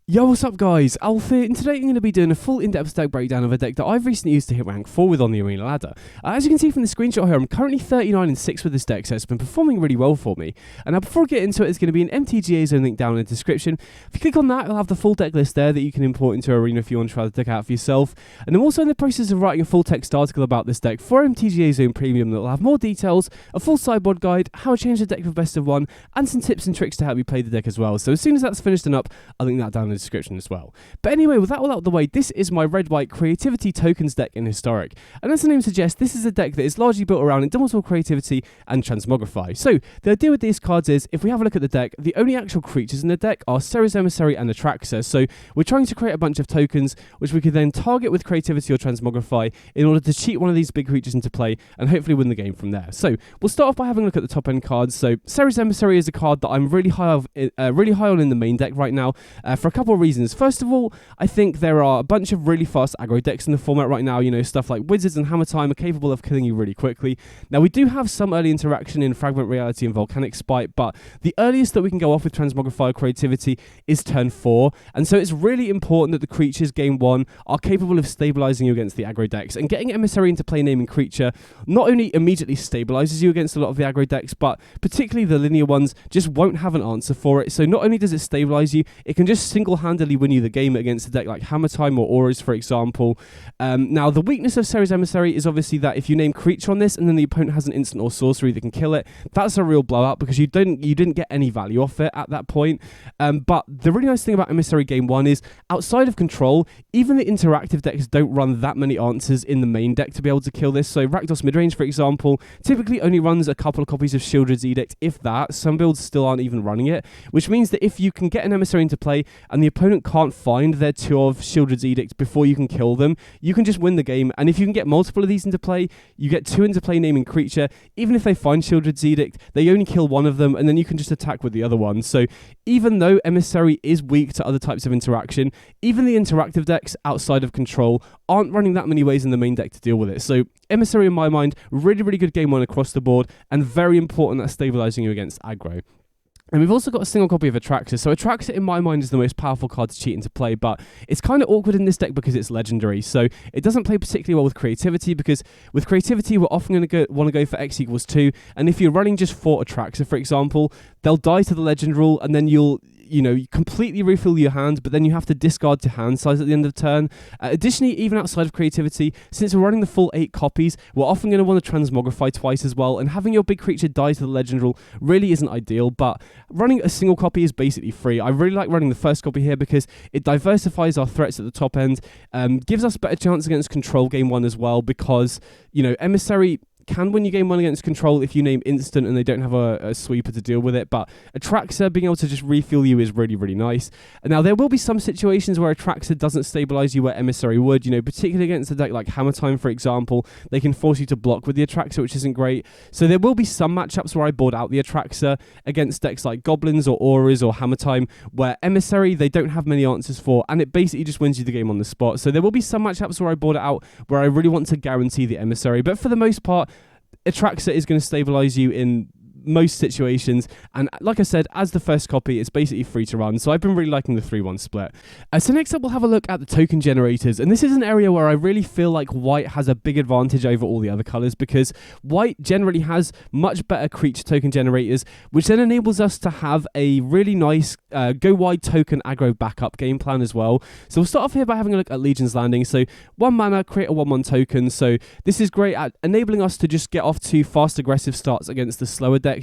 Yo, what's up guys, Alf here, and today I'm going to be doing a full in-depth deck breakdown of a deck that I've recently used to hit rank 4 with on the Arena ladder. As you can see from the screenshot here, I'm currently 39 and 6 with this deck, so it's been performing really well for me. And now before I get into it, there's going to be an MTG zone link down in the description. If you click on that, it'll have the full deck list there that you can import into Arena if you want to try the deck out for yourself. And I'm also in the process of writing a full text article about this deck for MTG Zone Premium that will have more details, a full sideboard guide, how to change the deck for best of one, and some tips and tricks to help you play the deck as well. So as soon as that's finished and up, I'll link that down in the description as well. But anyway, with that all out of the way, this is my red-white creativity tokens deck in Historic. And as the name suggests, this is a deck that is largely built around Indomitable Creativity and Transmogrify. So, the idea with these cards is, if we have a look at the deck, the only actual creatures in the deck are Ceres Emissary and Atraxa. So, we're trying to create a bunch of tokens, which we could then target with Creativity or Transmogrify in order to cheat one of these big creatures into play and hopefully win the game from there. So, we'll start off by having a look at the top-end cards. So, Ceres Emissary is a card that I'm really high on in the main deck right now for a couple of reasons. First of all, I think there are a bunch of really fast aggro decks in the format right now. You know, stuff like Wizards and Hammertime are capable of killing you really quickly. Now, we do have some early interaction in Fragment Reality and Volcanic Spite, but the earliest that we can go off with Transmogrify or Creativity is turn 4, and so it's really important that the creatures game 1 are capable of stabilizing you against the aggro decks, and getting Emissary into play naming creature not only immediately stabilizes you against a lot of the aggro decks, but particularly the linear ones just won't have an answer for it. So not only does it stabilize you, it can just single-handedly win you the game against a deck like Hammertime or Auras, for example. Now, the weakness of Ceres Emissary is obviously that if you name creature on this and then the opponent has an instant or sorcery that can kill it, that's a real blowout because you didn't get any value off it at that point. But the really nice thing about Emissary game 1 is, outside of control, even the interactive decks don't run that many answers in the main deck to be able to kill this. So RB Midrange, for example, typically only runs a couple of copies of Shieldred's Edict, if that. Some builds still aren't even running it, which means that if you can get an Emissary into play and the opponent can't find their 2 of Shieldred's Edict before you can kill them, you can just win the game. And if you can get multiple of these into play, you get 2 into play naming creature. Even if they find Shieldred's Edict, they only kill one of them, and then you can just attack with the other one. So even though Emissary is weak to other types of interaction, even the interactive decks outside of control aren't running that many ways in the main deck to deal with it. So Emissary, in my mind, really, really good game 1 across the board, and very important at stabilizing you against aggro. And we've also got a single copy of Atraxa. So Atraxa, in my mind, is the most powerful card to cheat into play, but it's kind of awkward in this deck because it's legendary. So it doesn't play particularly well with Creativity, because with Creativity, we're often going to want to go for X equals 2. And if you're running just 4 Atraxa, for example, they'll die to the legend rule, and then you'll completely refill your hand, but then you have to discard to hand size at the end of the turn. Additionally, even outside of Creativity, since we're running the full 8 copies, we're often going to want to Transmogrify twice as well, and having your big creature die to the legend rule really isn't ideal, but running a single copy is basically free. I really like running the first copy here because it diversifies our threats at the top end, gives us better chance against control game 1 as well, because, Emissary can win you game 1 against control if you name instant and they don't have a sweeper to deal with it, but Atraxa being able to just refuel you is really, really nice. And now, there will be some situations where Atraxa doesn't stabilize you where Emissary would, particularly against a deck like Hammertime, for example. They can force you to block with the Atraxa, which isn't great. So there will be some matchups where I board out the Atraxa against decks like Goblins or Auras or Hammertime, where Emissary they don't have many answers for, and it basically just wins you the game on the spot. So there will be some matchups where I board it out where I really want to guarantee the Emissary, but for the most part, Atraxa is going to stabilize you in most situations, and like I said, as the first copy, it's basically free to run, so I've been really liking the 3-1 split. So next up, we'll have a look at the token generators, and this is an area where I really feel like white has a big advantage over all the other colours, because white generally has much better creature token generators, which then enables us to have a really nice go wide token aggro backup game plan as well. So we'll start off here by having a look at Legion's Landing. So 1 mana, create a 1/1 token, so this is great at enabling us to just get off to fast aggressive starts against the slower decks.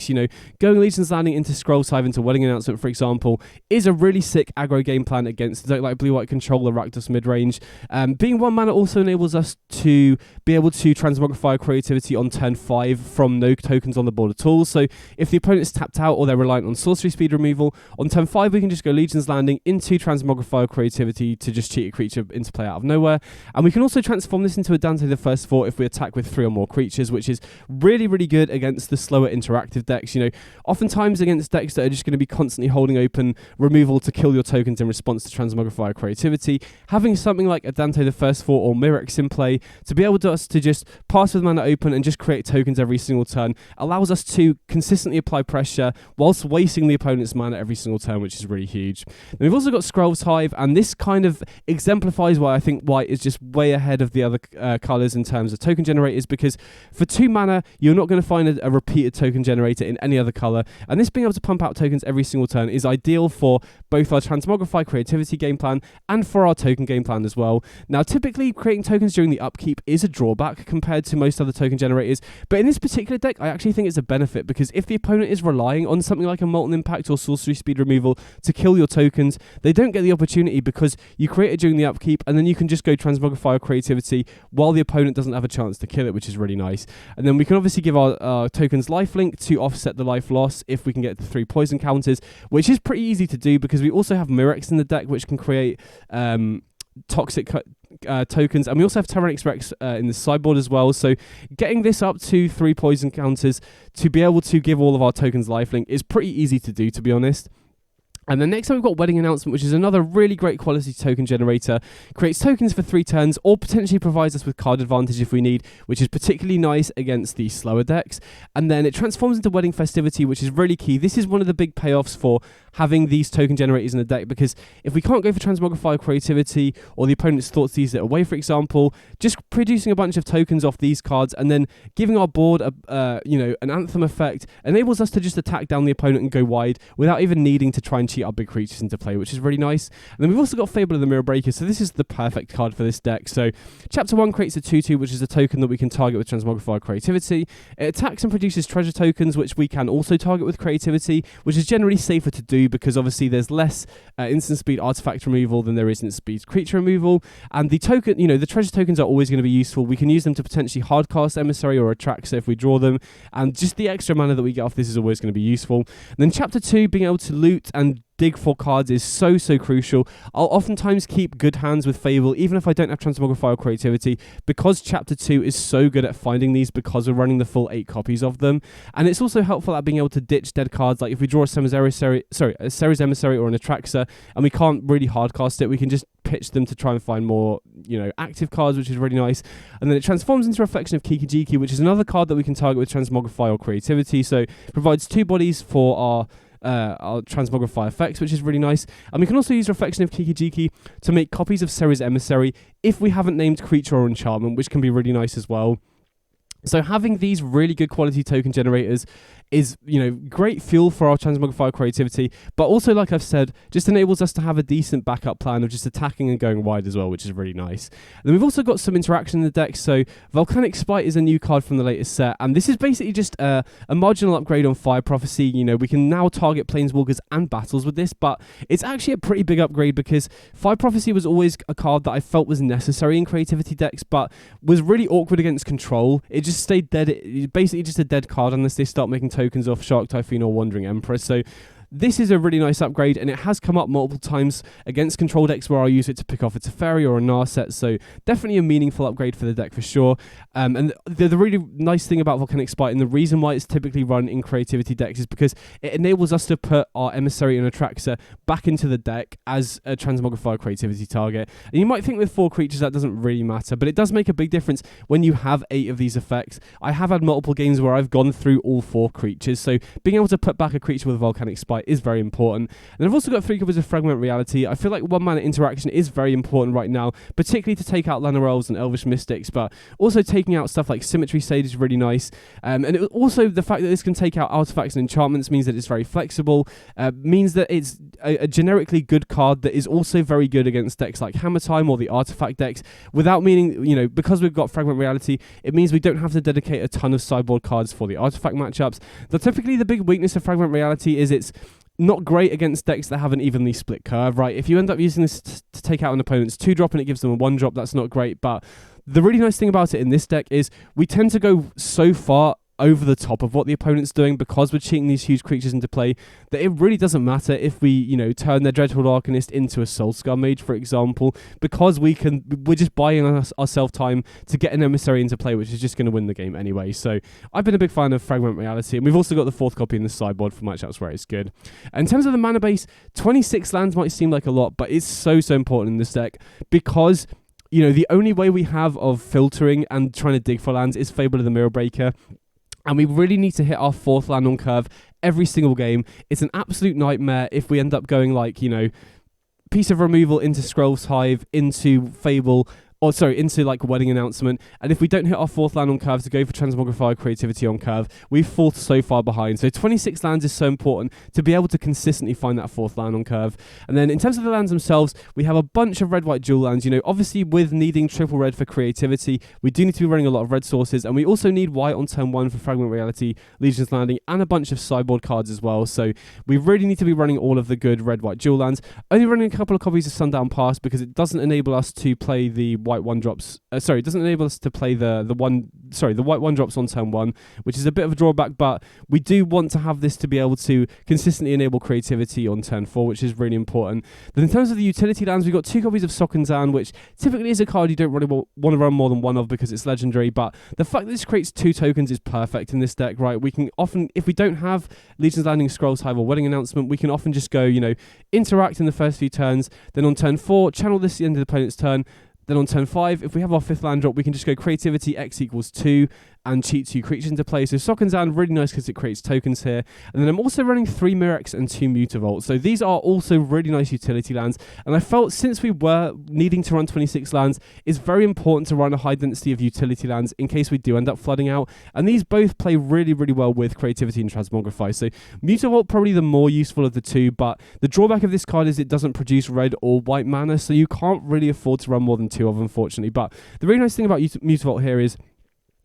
Going Legion's Landing into Scrollshive into Wedding Announcement, for example, is a really sick aggro game plan against like blue-white controller RB Midrange. Being 1 mana also enables us to be able to Transmogrify Creativity on turn 5 from no tokens on the board at all. So if the opponent's tapped out or they're reliant on sorcery speed removal, on turn 5 we can just go Legion's Landing into Transmogrify Creativity to just cheat a creature into play out of nowhere. And we can also transform this into a Dante the First Fort if we attack with 3 or more creatures, which is really, really good against the slower interactive of decks. You know, oftentimes against decks that are just going to be constantly holding open removal to kill your tokens in response to Transmogrifier Creativity, having something like a Dante the First Four or Mirex in play to be able to just pass with mana open and just create tokens every single turn allows us to consistently apply pressure whilst wasting the opponent's mana every single turn, which is really huge. And we've also got Skrell's Hive, and this kind of exemplifies why I think white is just way ahead of the other colours in terms of token generators, because for 2 mana you're not going to find a repeated token generator in any other colour, and this being able to pump out tokens every single turn is ideal for both our Transmogrify Creativity game plan and for our token game plan as well. Now typically creating tokens during the upkeep is a drawback compared to most other token generators, but in this particular deck I actually think it's a benefit, because if the opponent is relying on something like a Molten Impact or Sorcery Speed removal to kill your tokens, they don't get the opportunity because you create it during the upkeep and then you can just go Transmogrify Creativity while the opponent doesn't have a chance to kill it, which is really nice. And then we can obviously give our tokens lifelink to offset the life loss if we can get the 3 poison counters, which is pretty easy to do because we also have Mirex in the deck, which can create toxic tokens, and we also have Tyranic Rex in the sideboard as well. So getting this up to 3 poison counters to be able to give all of our tokens lifelink is pretty easy to do, to be honest. And then next up we've got Wedding Announcement, which is another really great quality token generator. Creates tokens for 3 turns, or potentially provides us with card advantage if we need, which is particularly nice against the slower decks. And then it transforms into Wedding Festivity, which is really key. This is one of the big payoffs for having these token generators in the deck, because if we can't go for Transmogrify Creativity, or the opponent's thought sees it away, for example, just producing a bunch of tokens off these cards and then giving our board an Anthem effect enables us to just attack down the opponent and go wide without even needing to try and cheat our big creatures into play, which is really nice. And then we've also got Fable of the Mirror Breaker, so this is the perfect card for this deck. So Chapter 1 creates a 2/2, which is a token that we can target with Transmogrify Creativity. It attacks and produces treasure tokens, which we can also target with Creativity, which is generally safer to do because obviously there's less instant speed artifact removal than there is instant speed creature removal. And the token, the treasure tokens are always going to be useful. We can use them to potentially hardcast Emissary or Atraxa if we draw them, and just the extra mana that we get off this is always going to be useful. And then Chapter 2, being able to loot and dig for cards is so crucial. I'll oftentimes keep good hands with Fable, even if I don't have Transmogrify or Creativity, because Chapter 2 is so good at finding these because we're running the full 8 copies of them. And it's also helpful at being able to ditch dead cards, like if we draw a Ceres Emissary or an Atraxa, and we can't really hardcast it, we can just pitch them to try and find more, active cards, which is really nice. And then it transforms into Reflection of Kikijiki, which is another card that we can target with Transmogrify or Creativity. So it provides 2 bodies for our Transmogrify effects, which is really nice. And we can also use Reflection of Kikijiki to make copies of Ceres Emissary if we haven't named creature or enchantment, which can be really nice as well. So having these really good quality token generators is, great fuel for our Transmogrify Creativity, but also, like I've said, just enables us to have a decent backup plan of just attacking and going wide as well, which is really nice. And then we've also got some interaction in the deck. So Volcanic Spite is a new card from the latest set, and this is basically just a marginal upgrade on Fire Prophecy. We can now target Planeswalkers and battles with this, but it's actually a pretty big upgrade because Fire Prophecy was always a card that I felt was necessary in Creativity decks, but was really awkward against Control. It just stayed dead. It's basically just a dead card unless they start making tokens off Shark Typhoon or Wandering Empress. So this is a really nice upgrade, and it has come up multiple times against control decks where I'll use it to pick off a Teferi or a Narset, so definitely a meaningful upgrade for the deck for sure. And the really nice thing about Volcanic Spite, and the reason why it's typically run in Creativity decks, is because it enables us to put our Emissary and Atraxa back into the deck as a Transmogrifier Creativity target. And you might think with 4 creatures that doesn't really matter, but it does make a big difference when you have 8 of these effects. I have had multiple games where I've gone through all 4 creatures, so being able to put back a creature with Volcanic Spite is very important. And I've also got 3 copies of Fragment Reality. I feel like 1 mana interaction is very important right now, particularly to take out Llanowar Elves and Elvish Mystics, but also taking out stuff like Symmetry Sage is really nice. And also the fact that this can take out artifacts and enchantments means that it's very flexible, means that it's a generically good card that is also very good against decks like Hammertime or the artifact decks, without meaning, because we've got Fragment Reality, it means we don't have to dedicate a ton of sideboard cards for the artifact matchups. Typically the big weakness of Fragment Reality is it's not great against decks that have an evenly split curve, right? If you end up using this to take out an opponent's 2-drop and it gives them a 1-drop, that's not great. But the really nice thing about it in this deck is we tend to go so far over the top of what the opponent's doing, because we're cheating these huge creatures into play, that it really doesn't matter if we, you know, turn their Dreadful Arcanist into a Soulscar Mage, for example, because we're just buying ourselves time to get an Emissary into play, which is just going to win the game anyway. So I've been a big fan of Fragment Reality, and we've also got the 4th copy in the sideboard for matchups where it's good. And in terms of the mana base, 26 lands might seem like a lot, but it's so important in this deck, because, you know, the only way we have of filtering and trying to dig for lands is Fable of the Mirror Breaker. And we really need to hit our 4th land on curve every single game. It's an absolute nightmare if we end up going like, you know, Piece of Removal into Scrolls Hive, into Fable, into like Wedding Announcement, and if we don't hit our 4th land on curve to go for Transmogrifier Creativity on curve, we fall so far behind. So 26 lands is so important to be able to consistently find that 4th land on curve. And then in terms of the lands themselves, we have a bunch of red-white dual lands. You know, obviously with needing triple red for creativity, we do need to be running a lot of red sources, and we also need white on turn 1 for Fragment Reality, Legion's Landing, and a bunch of sideboard cards as well. So we really need to be running all of the good red-white dual lands. Only running a couple of copies of Sundown Pass because it doesn't enable us to play the white 1-drops. It doesn't enable us to play the white 1-drops on turn 1, which is a bit of a drawback, but we do want to have this to be able to consistently enable creativity on turn 4, which is really important. Then in terms of the utility lands, we've got 2 copies of Sokenzan, which typically is a card you don't really want to run more than one of because it's legendary, but the fact that this creates 2 tokens is perfect in this deck, right? We can often, if we don't have Legion's Landing, Scrolls Hive, or Wedding Announcement, we can often just go, you know, interact in the first few turns, then on turn 4, channel this at the end of the opponent's turn. Then on turn 5, if we have our 5th land drop, we can just go Creativity X equals 2 and cheat 2 creatures into play. So Sokenzan, really nice because it creates tokens here. And then I'm also running 3 Mirrex and 2 Mutavault. So these are also really nice utility lands. And I felt since we were needing to run 26 lands, it's very important to run a high density of utility lands in case we do end up flooding out. And these both play really, really well with Creativity and Transmogrify. So Mutavault probably the more useful of the 2, but the drawback of this card is it doesn't produce red or white mana, so you can't really afford to run more than 2 of them, unfortunately. But the really nice thing about Mutavault here is,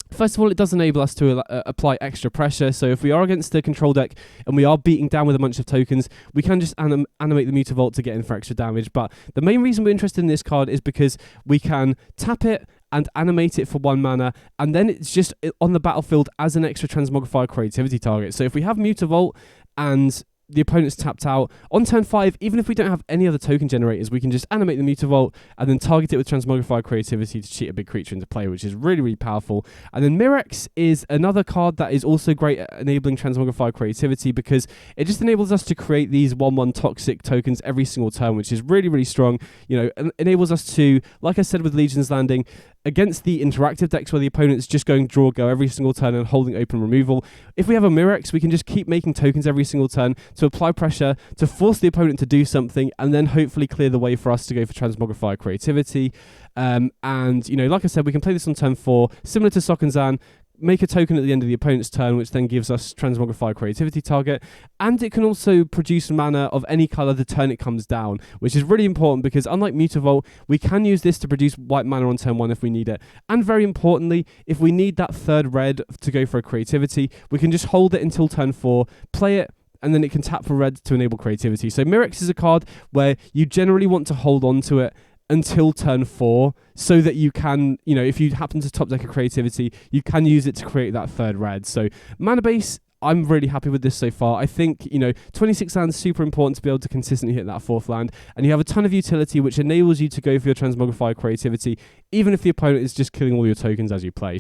first of all, it does enable us to apply extra pressure. So if we are against the control deck and we are beating down with a bunch of tokens, we can just animate the Mutavault to get in for extra damage. But the main reason we're interested in this card is because we can tap it and animate it for 1 mana, and then it's just on the battlefield as an extra Transmogrifier Creativity target. So if we have Mutavault and the opponent's tapped out, on turn 5, even if we don't have any other token generators, we can just animate the Mutavault and then target it with Transmogrifier Creativity to cheat a big creature into play, which is really, really powerful. And then Mirrex is another card that is also great at enabling Transmogrifier Creativity because it just enables us to create these 1/1 toxic tokens every single turn, which is really, really strong. You know, enables us to, like I said with Legion's Landing, against the interactive decks where the opponent's just going draw go every single turn and holding open removal, if we have a Mirrex, we can just keep making tokens every single turn to apply pressure, to force the opponent to do something, and then hopefully clear the way for us to go for Transmogrifier Creativity. And, you know, like I said, we can play this on turn 4, similar to Sokenzan, make a token at the end of the opponent's turn, which then gives us Transmogrify Creativity target, and it can also produce mana of any colour the turn it comes down, which is really important because unlike Mutavault, we can use this to produce white mana on turn 1 if we need it. And very importantly, if we need that 3rd red to go for a Creativity, we can just hold it until turn 4, play it, and then it can tap for red to enable Creativity. So Mirrex is a card where you generally want to hold on to it until turn 4 so that you can, you know, if you happen to top deck a Creativity, you can use it to create that 3rd red. So mana base, I'm really happy with this so far. I think, you know, 26 lands super important to be able to consistently hit that 4th land, and you have a ton of utility which enables you to go for your Transmogrifier Creativity even if the opponent is just killing all your tokens as you play.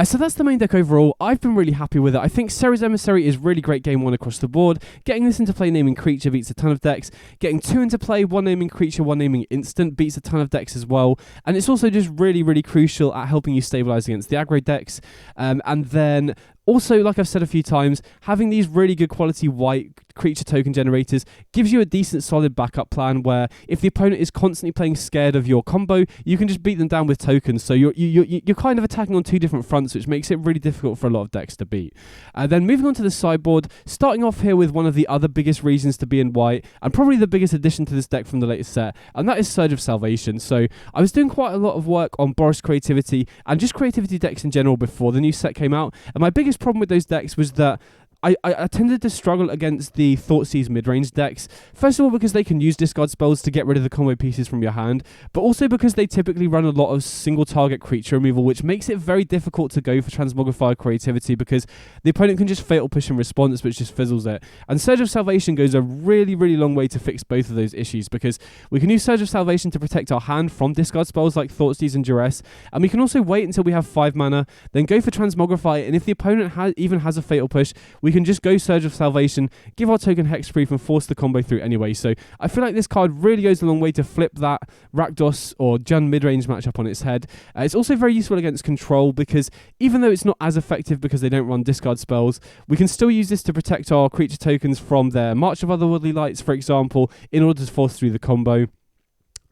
So that's the main deck overall. I've been really happy with it. I think Serra's Emissary is really great game 1 across the board. Getting this into play naming creature beats a ton of decks. Getting 2 into play, 1 naming creature, 1 naming instant beats a ton of decks as well. And it's also just really, really crucial at helping you stabilize against the aggro decks. And then also, like I've said a few times, having these really good quality white creature token generators gives you a decent solid backup plan where if the opponent is constantly playing scared of your combo, you can just beat them down with tokens. So you're kind of attacking on 2 different fronts, which makes it really difficult for a lot of decks to beat. Then moving on to the sideboard, starting off here with one of the other biggest reasons to be in white, and probably the biggest addition to this deck from the latest set, and that is Surge of Salvation. So I was doing quite a lot of work on Boros Creativity and just creativity decks in general before the new set came out, and my biggest problem with those decks was that I tended to struggle against the Thoughtseize mid-range decks. First of all, because they can use discard spells to get rid of the combo pieces from your hand, but also because they typically run a lot of single target creature removal, which makes it very difficult to go for Transmogrifier Creativity because the opponent can just fatal push in response, which just fizzles it. And Surge of Salvation goes a really, really long way to fix both of those issues, because we can use Surge of Salvation to protect our hand from discard spells like Thoughtseize and Duress, and we can also wait until we have 5 mana, then go for Transmogrify, and if the opponent even has a fatal push, we can just go Surge of Salvation, give our token hexproof, and force the combo through anyway. So I feel like this card really goes a long way to flip that Rakdos or Jund mid-range matchup on its head. It's also very useful against control, because even though it's not as effective because they don't run discard spells, we can still use this to protect our creature tokens from their March of Otherworldly Lights, for example, in order to force through the combo.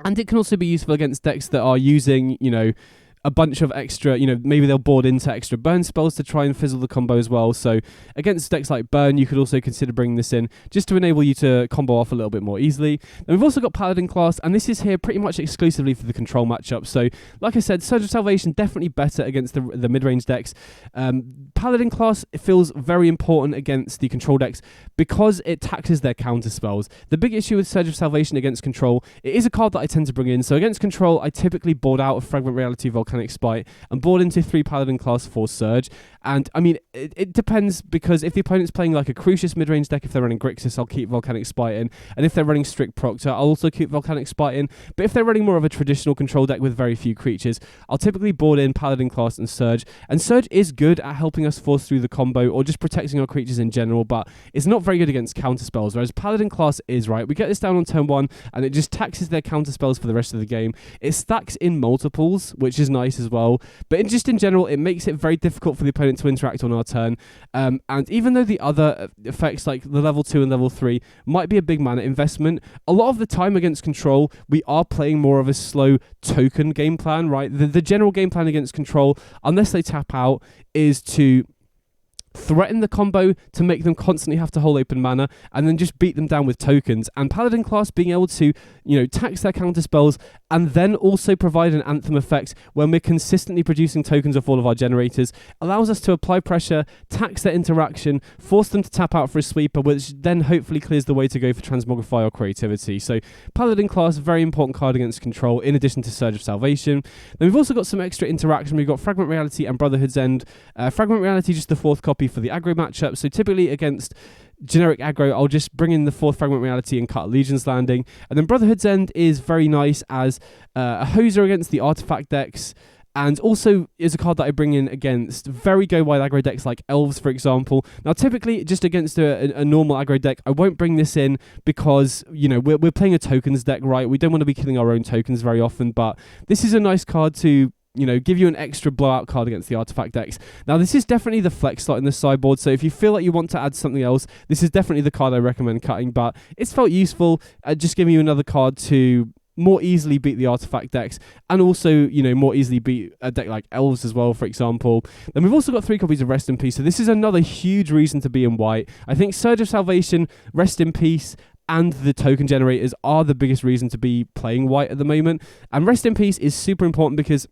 And it can also be useful against decks that are using, a bunch of extra, maybe they'll board into extra burn spells to try and fizzle the combo as well. So against decks like Burn, you could also consider bringing this in just to enable you to combo off a little bit more easily. Then we've also got Paladin class, and this is here pretty much exclusively for the control matchup. So like I said, Surge of Salvation definitely better against the mid-range decks. Paladin class feels very important against the control decks because it taxes their counter spells. The big issue with Surge of Salvation against control, it is a card that I tend to bring in. So against control, I typically board out of Fragment Reality, Volcanic Spite, and board into 3 Paladin class for Surge. And I mean, it depends, because if the opponent's playing like a Crucius mid-range deck, if they're running Grixis, I'll keep Volcanic Spite in, and if they're running Strict Proctor, I'll also keep Volcanic Spite in. But if they're running more of a traditional control deck with very few creatures, I'll typically board in Paladin class and Surge. And Surge is good at helping us force through the combo or just protecting our creatures in general, but it's not very good against counter spells, whereas Paladin class is, right? We get this down on turn 1, and it just taxes their counter spells for the rest of the game. It stacks in multiples, which is nice as well, but just in general, it makes it very difficult for the opponent to interact on our turn. And even though the other effects like the level 2 and level 3 might be a big mana investment, a lot of the time against control, we are playing more of a slow token game plan, right? The general game plan against control, unless they tap out, is to threaten the combo to make them constantly have to hold open mana, and then just beat them down with tokens. And Paladin class being able to, tax their counter spells and then also provide an Anthem effect when we're consistently producing tokens off all of our generators allows us to apply pressure, tax their interaction, force them to tap out for a sweeper, which then hopefully clears the way to go for Transmogrify or Creativity. So Paladin class, very important card against control, in addition to Surge of Salvation. Then we've also got some extra interaction. We've got Fragment Reality and Brotherhood's End. Fragment Reality, just the 4th copy for the aggro matchup. So typically against generic aggro, I'll just bring in the 4th Fragment Reality and cut Legion's Landing. And then Brotherhood's End is very nice as a hoser against the artifact decks, and also is a card that I bring in against very go-wide aggro decks like Elves, for example. Now, typically, just against a normal aggro deck, I won't bring this in because, we're playing a tokens deck, right? We don't want to be killing our own tokens very often, but this is a nice card to give you an extra blowout card against the artifact decks. Now, this is definitely the flex slot in the sideboard, so if you feel like you want to add something else, this is definitely the card I recommend cutting, but it's felt useful, just giving you another card to more easily beat the artifact decks, and also, more easily beat a deck like Elves as well, for example. Then we've also got 3 copies of Rest in Peace, so this is another huge reason to be in white. I think Surge of Salvation, Rest in Peace, and the token generators are the biggest reason to be playing white at the moment. And Rest in Peace is super important because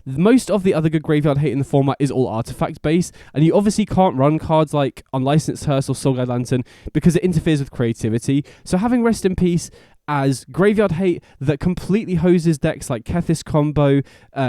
most of the other good graveyard hate in the format is all artifact based, and you obviously can't run cards like Unlicensed Hearse or Soulguide Lantern because it interferes with creativity. So having Rest in Peace as graveyard hate that completely hoses decks like Kethis Combo,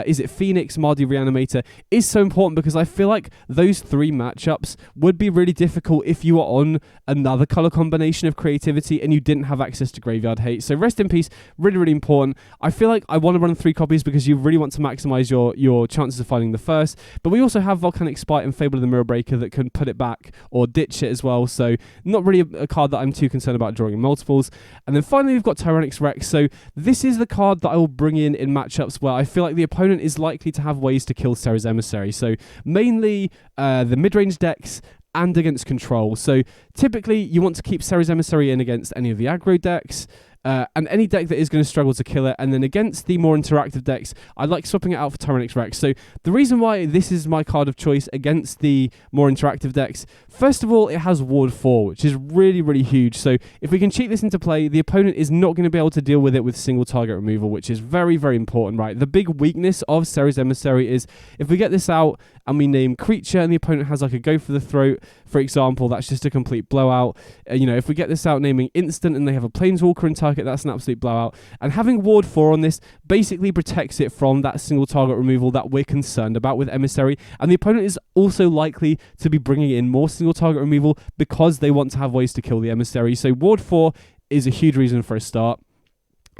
is it Phoenix, Mardu Reanimator, is so important, because I feel like those 3 matchups would be really difficult if you were on another color combination of creativity and you didn't have access to graveyard hate. So Rest in Peace, really, really important. I feel like I want to run 3 copies because you really want to maximize your chances of finding the first, but we also have Volcanic Spite and Fable of the Mirror Breaker that can put it back or ditch it as well, so not really a card that I'm too concerned about drawing in multiples. And then finally we've got Tyrannix Rex. So this is the card that I will bring in matchups where I feel like the opponent is likely to have ways to kill Serra's Emissary. So mainly the mid-range decks and against control. So typically you want to keep Serra's Emissary in against any of the aggro decks. and any deck that is going to struggle to kill it. And then against the more interactive decks, I like swapping it out for Tyrannix Rex. So the reason why this is my card of choice against the more interactive decks, first of all, it has Ward 4, which is really, really huge. So if we can cheat this into play, the opponent is not going to be able to deal with it with single target removal, which is very, very important, right? The big weakness of Ceres Emissary is if we get this out and we name creature and the opponent has like a go for the throat, for example, that's just a complete blowout. If we get this out naming instant and they have a planeswalker and target, that's an absolute blowout. And having Ward 4 on this basically protects it from that single target removal that we're concerned about with Emissary. And the opponent is also likely to be bringing in more single target removal because they want to have ways to kill the Emissary. So Ward 4 is a huge reason for a start.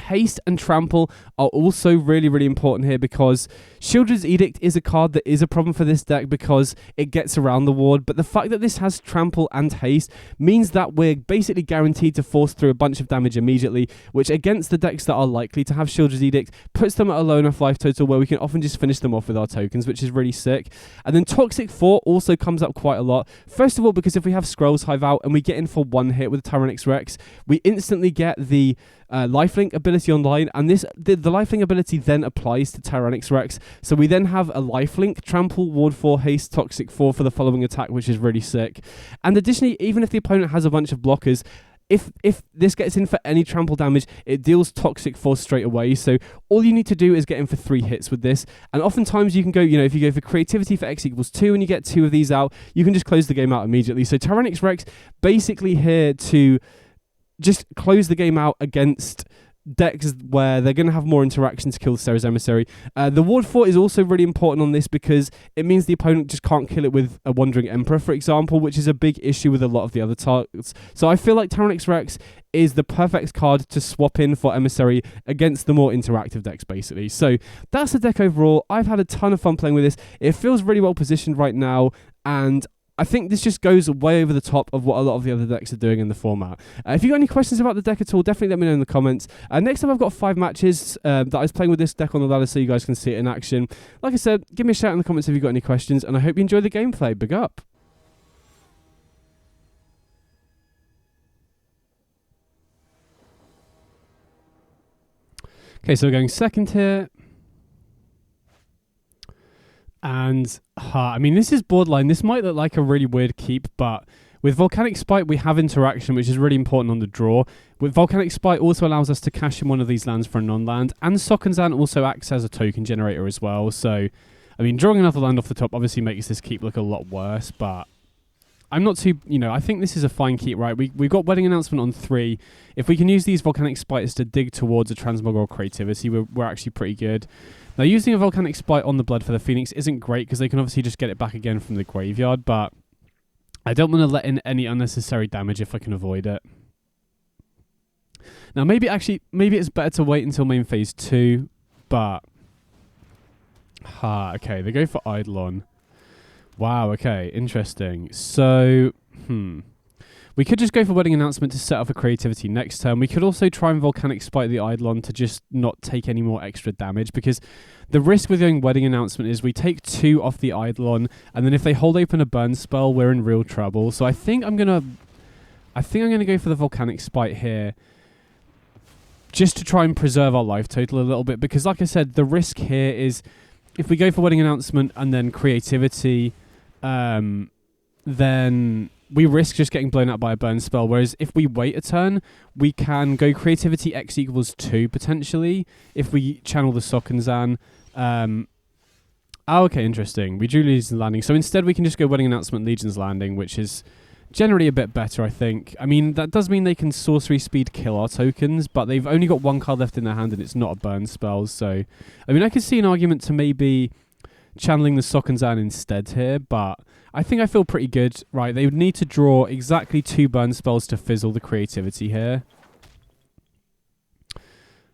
Haste and Trample are also really, really important here because Sheoldred's Edict is a card that is a problem for this deck because it gets around the ward, but the fact that this has Trample and Haste means that we're basically guaranteed to force through a bunch of damage immediately, which against the decks that are likely to have Sheoldred's Edict puts them at a low enough life total where we can often just finish them off with our tokens, which is really sick. And then Toxic 4 also comes up quite a lot. First of all, because if we have Scrolls Hive out and we get in for one hit with Tyrannix Rex, we instantly get the lifelink ability online, and the lifelink ability then applies to Tyrannix Rex. So we then have a lifelink, Trample, Ward 4, Haste, Toxic 4 for the following attack, which is really sick. And additionally, even if the opponent has a bunch of blockers, if this gets in for any trample damage, it deals Toxic 4 straight away. So all you need to do is get in for 3 hits with this. And oftentimes you can go, if you go for creativity for X equals 2 and you get 2 of these out, you can just close the game out immediately. So Tyrannix Rex basically here to just close the game out against decks where they're going to have more interaction to kill the Ceres Emissary. The Ward 4 is also really important on this because it means the opponent just can't kill it with a Wandering Emperor, for example, which is a big issue with a lot of the other targets. So I feel like Tyrannix Rex is the perfect card to swap in for Emissary against the more interactive decks, basically. So that's the deck overall. I've had a ton of fun playing with this. It feels really well positioned right now, and I think this just goes way over the top of what a lot of the other decks are doing in the format. If you've got any questions about the deck at all, definitely let me know in the comments. Next up, I've got 5 matches that I was playing with this deck on the ladder so you guys can see it in action. Like I said, give me a shout in the comments if you've got any questions, and I hope you enjoy the gameplay. Big up. Okay, so we're going second here. And, I mean, this is borderline. This might look like a really weird keep, but with Volcanic Spite, we have interaction, which is really important on the draw. With Volcanic Spite also allows us to cash in one of these lands for a non-land, and Sokenzan also acts as a token generator as well. So, I mean, drawing another land off the top obviously makes this keep look a lot worse, but I'm not too, I think this is a fine keep, right? We've got Wedding Announcement on 3. If we can use these Volcanic Spites to dig towards a Transmog or Creativity, we're actually pretty good. Now, using a Volcanic Spite on the Blood for the Phoenix isn't great because they can obviously just get it back again from the graveyard, but I don't want to let in any unnecessary damage if I can avoid it. Now, maybe it's better to wait until main phase 2, but okay, they go for Eidolon. Wow, okay, interesting. So, we could just go for Wedding Announcement to set up a Creativity next turn. We could also try and Volcanic Spite the Eidolon to just not take any more extra damage, because the risk with going Wedding Announcement is we take 2 off the Eidolon, and then if they hold open a burn spell, we're in real trouble. So I think I'm gonna go for the Volcanic Spite here, just to try and preserve our life total a little bit, because like I said, the risk here is if we go for Wedding Announcement and then Creativity, then we risk just getting blown out by a burn spell, whereas if we wait a turn, we can go Creativity X equals 2, potentially, if we channel the Sokenzan. Okay, interesting. We drew Legion's Landing. So instead, we can just go Wedding Announcement, Legion's Landing, which is generally a bit better, I think. I mean, that does mean they can sorcery speed kill our tokens, but they've only got 1 card left in their hand, and it's not a burn spell. So, I mean, I could see an argument to maybe channeling the Sokenzan instead here, but I think I feel pretty good. Right, they would need to draw exactly 2 burn spells to fizzle the Creativity here.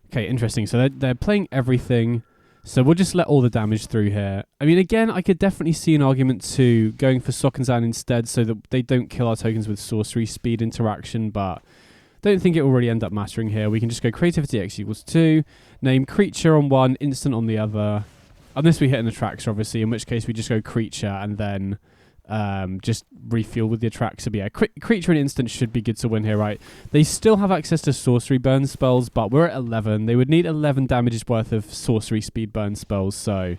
Okay, interesting. So they're playing everything. So we'll just let all the damage through here. I mean, again, I could definitely see an argument to going for Sokenzan instead so that they don't kill our tokens with sorcery speed interaction, but don't think it will really end up mattering here. We can just go Creativity X equals 2, name Creature on 1, Instant on the other. Unless we hit an Attractor, obviously, in which case we just go Creature and then just refuel with the Attract. So yeah, creature and instant should be good to win here, right? They still have access to sorcery burn spells, but we're at 11. They would need 11 damages worth of sorcery speed burn spells. So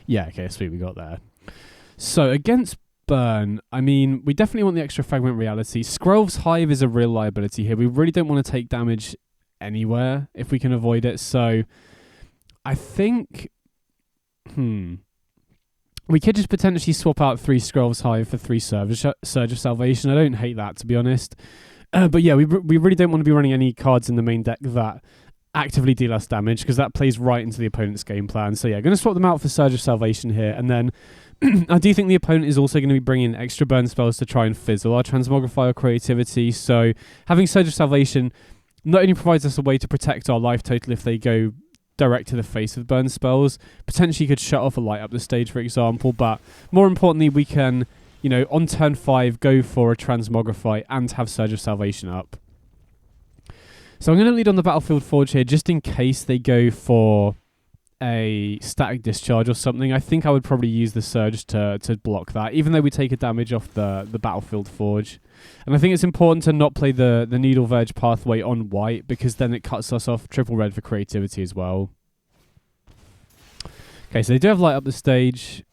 yeah, okay, sweet, we got there. So against burn, I mean, we definitely want the extra fragment reality. Skrelv's Hive is a real liability here. We really don't want to take damage anywhere if we can avoid it. So I think we could just potentially swap out 3 Skrelv's Hive for 3 Surge of Salvation. I don't hate that, to be honest. But yeah, we really don't want to be running any cards in the main deck that actively deal us damage, because that plays right into the opponent's game plan. So yeah, going to swap them out for Surge of Salvation here. And then I do think the opponent is also going to be bringing extra burn spells to try and fizzle our Transmogrify or Creativity. So having Surge of Salvation not only provides us a way to protect our life total if they go direct to the face of burn spells, potentially could shut off a light up the stage, for example, but more importantly, we can, you know, on turn 5 go for a Transmogrify and have Surge of Salvation up. So I'm going to lead on the Battlefield Forge here just in case they go for a Static Discharge or something. I think I would probably use the Surge to block that, even though we take a damage off the Battlefield Forge. And I think it's important to not play the Needle Verge pathway on white, because then it cuts us off triple red for creativity as well. Okay, so they do have light up the stage,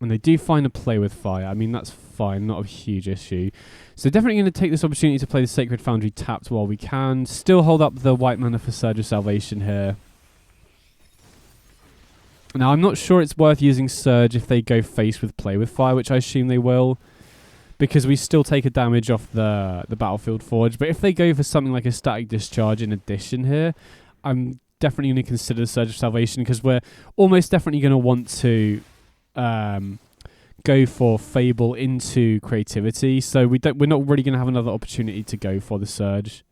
and they do find a play with fire. I mean, that's fine, not a huge issue. So definitely going to take this opportunity to play the Sacred Foundry tapped while we can. Still hold up the white mana for Surge of Salvation here. Now, I'm not sure it's worth using Surge if they go face with play with fire, which I assume they will, because we still take a damage off the Battlefield Forge. But if they go for something like a Static Discharge in addition here, I'm definitely going to consider Surge of Salvation, because we're almost definitely going to want to go for Fable into Creativity. So we're not really going to have another opportunity to go for the Surge.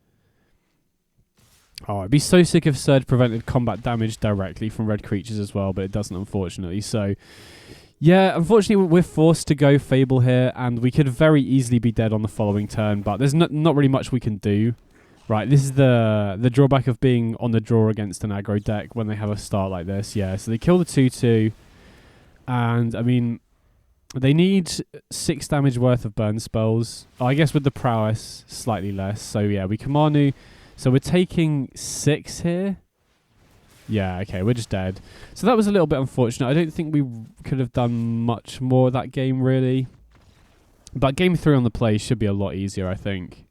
Oh, I'd be so sick if Surge prevented combat damage directly from red creatures as well, but it doesn't, unfortunately. So yeah, unfortunately, we're forced to go Fable here, and we could very easily be dead on the following turn, but there's not really much we can do. Right, this is the drawback of being on the draw against an aggro deck when they have a start like this. Yeah, so they kill the 2/2, and I mean, they need 6 damage worth of burn spells. Oh, I guess with the prowess, slightly less. So yeah, we Kamanu. So we're taking 6 here. Yeah, okay, we're just dead. So that was a little bit unfortunate. I don't think we could have done much more that game, really. But game 3 on the play should be a lot easier, I think.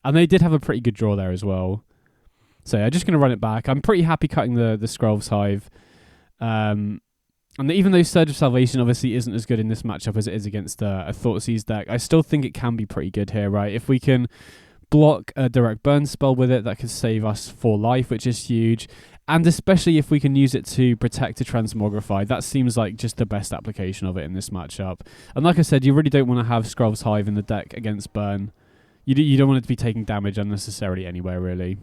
And they did have a pretty good draw there as well. So yeah, just going to run it back. I'm pretty happy cutting the Skrelv's Hive. And even though Surge of Salvation obviously isn't as good in this matchup as it is against a Thoughtseize deck, I still think it can be pretty good here, right? If we can block a direct burn spell with it, that could save us 4 life, which is huge. And especially if we can use it to protect a Transmogrify, that seems like just the best application of it in this matchup. And like I said, you really don't want to have Skrelv's Hive in the deck against burn. You don't want it to be taking damage unnecessarily anywhere, really.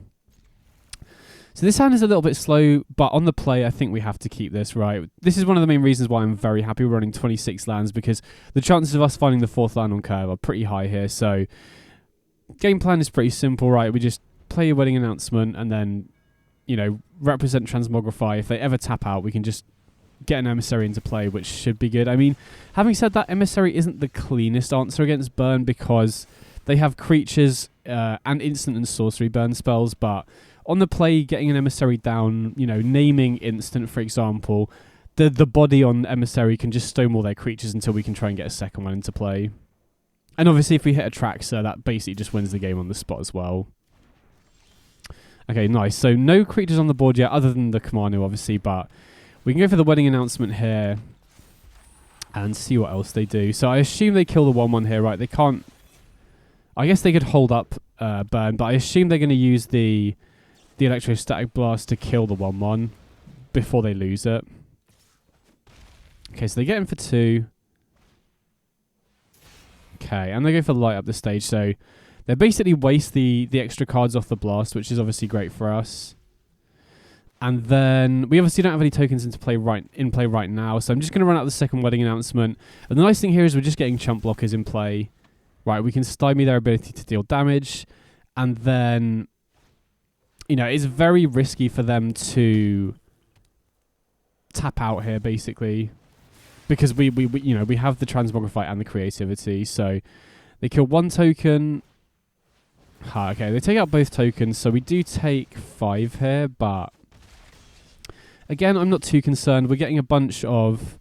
So this hand is a little bit slow, but on the play, I think we have to keep this, right? This is one of the main reasons why I'm very happy we're running 26 lands, because the chances of us finding the 4th land on curve are pretty high here. So game plan is pretty simple, right? We just play a Wedding Announcement and then, you know, represent Transmogrify. If they ever tap out, we can just get an Emissary into play, which should be good. I mean, having said that, Emissary isn't the cleanest answer against burn, because they have creatures and instant and sorcery burn spells, but on the play, getting an Emissary down, you know, naming instant, for example, the body on Emissary can just stonewall their creatures until we can try and get a second one into play. And obviously, if we hit a Traxxer, that basically just wins the game on the spot as well. Okay, nice. So no creatures on the board yet, other than the Kamanu, obviously, but we can go for the Wedding Announcement here and see what else they do. So I assume they kill the 1/1 here, right? They can't... I guess they could hold up burn, but I assume they're going to use the Electrostatic Blast to kill the 1/1 before they lose it. Okay, so they get him for 2. Okay, and they go for light up the stage, so they basically waste the extra cards off the blast, which is obviously great for us. And then we obviously don't have any tokens in play right now, so I'm just going to run out the second Wedding Announcement. And the nice thing here is we're just getting chump blockers in play. Right, we can stymie their ability to deal damage, and then, you know, it's very risky for them to tap out here, basically, because we you know, we have the Transmogrify and the Creativity. So they kill 1 token. Okay, they take out both tokens, so we do take 5 here, but again, I'm not too concerned. We're getting a bunch of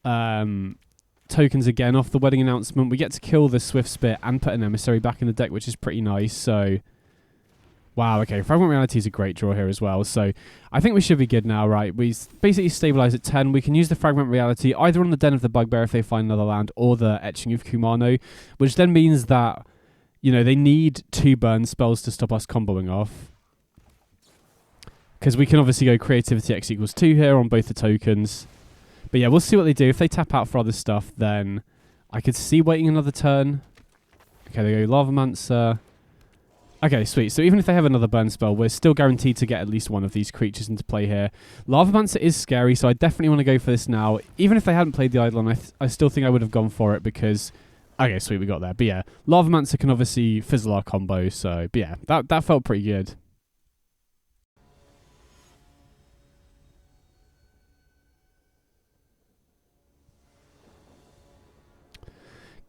tokens again off the wedding announcement. We get to kill the Swift Spear and put an Emissary back in the deck, which is pretty nice. So, wow, okay, Fragment Reality is a great draw here as well. So, I think we should be good now, right? We basically stabilize at 10. We can use the Fragment Reality either on the Den of the Bugbear if they find another land, or the Etching of Kumano, which then means that, you know, they need 2 burn spells to stop us comboing off. Because we can obviously go Creativity X equals 2 here on both the tokens. But yeah, we'll see what they do. If they tap out for other stuff, then I could see waiting another turn. Okay, they go Lavamancer. Okay, sweet. So even if they have another burn spell, we're still guaranteed to get at least one of these creatures into play here. Lavamancer is scary, so I definitely want to go for this now. Even if they hadn't played the Eidolon, I still think I would have gone for it because... Okay, sweet, we got there. But yeah, Lavamancer can obviously fizzle our combo, so... But yeah, that felt pretty good.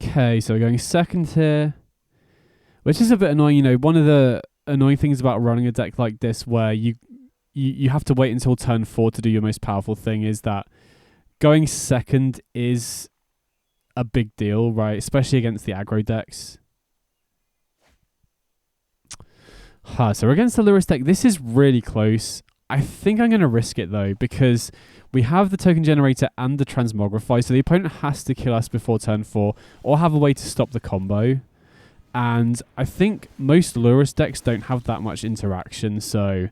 Okay, so we're going second here, which is a bit annoying. You know, one of the annoying things about running a deck like this, where you have to wait until turn 4 to do your most powerful thing, is that going second is a big deal, right? Especially against the aggro decks. So we're against the Lurrus deck. This is really close. I think I'm going to risk it, though, because we have the token generator and the Transmogrify, so the opponent has to kill us before turn 4 or have a way to stop the combo. And I think most Lurrus decks don't have that much interaction, so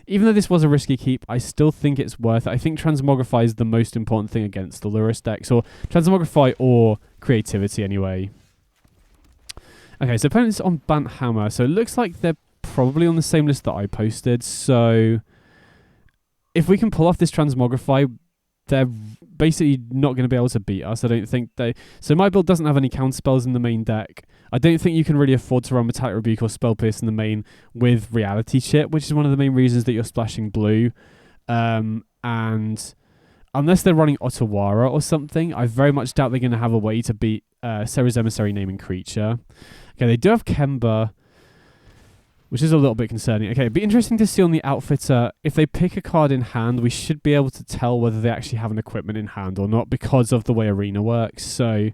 even though this was a risky keep, I still think it's worth it. I think Transmogrify is the most important thing against the Lurrus decks, or Transmogrify or Creativity anyway. Okay, so opponent's on Bant Hammer, so it looks like they're probably on the same list that I posted, so... If we can pull off this Transmogrify, they're basically not going to be able to beat us. I don't think they... So my build doesn't have any counter spells in the main deck. I don't think you can really afford to run Metallic Rebuke or Spell Pierce in the main with Reality Chip, which is one of the main reasons that you're splashing blue. And unless they're running Otawara or something, I very much doubt they're going to have a way to beat Serra's Emissary naming creature. Okay, they do have Kemba, which is a little bit concerning. Okay, it'd be interesting to see on the Outfitter, if they pick a card in hand, we should be able to tell whether they actually have an equipment in hand or not because of the way Arena works. So,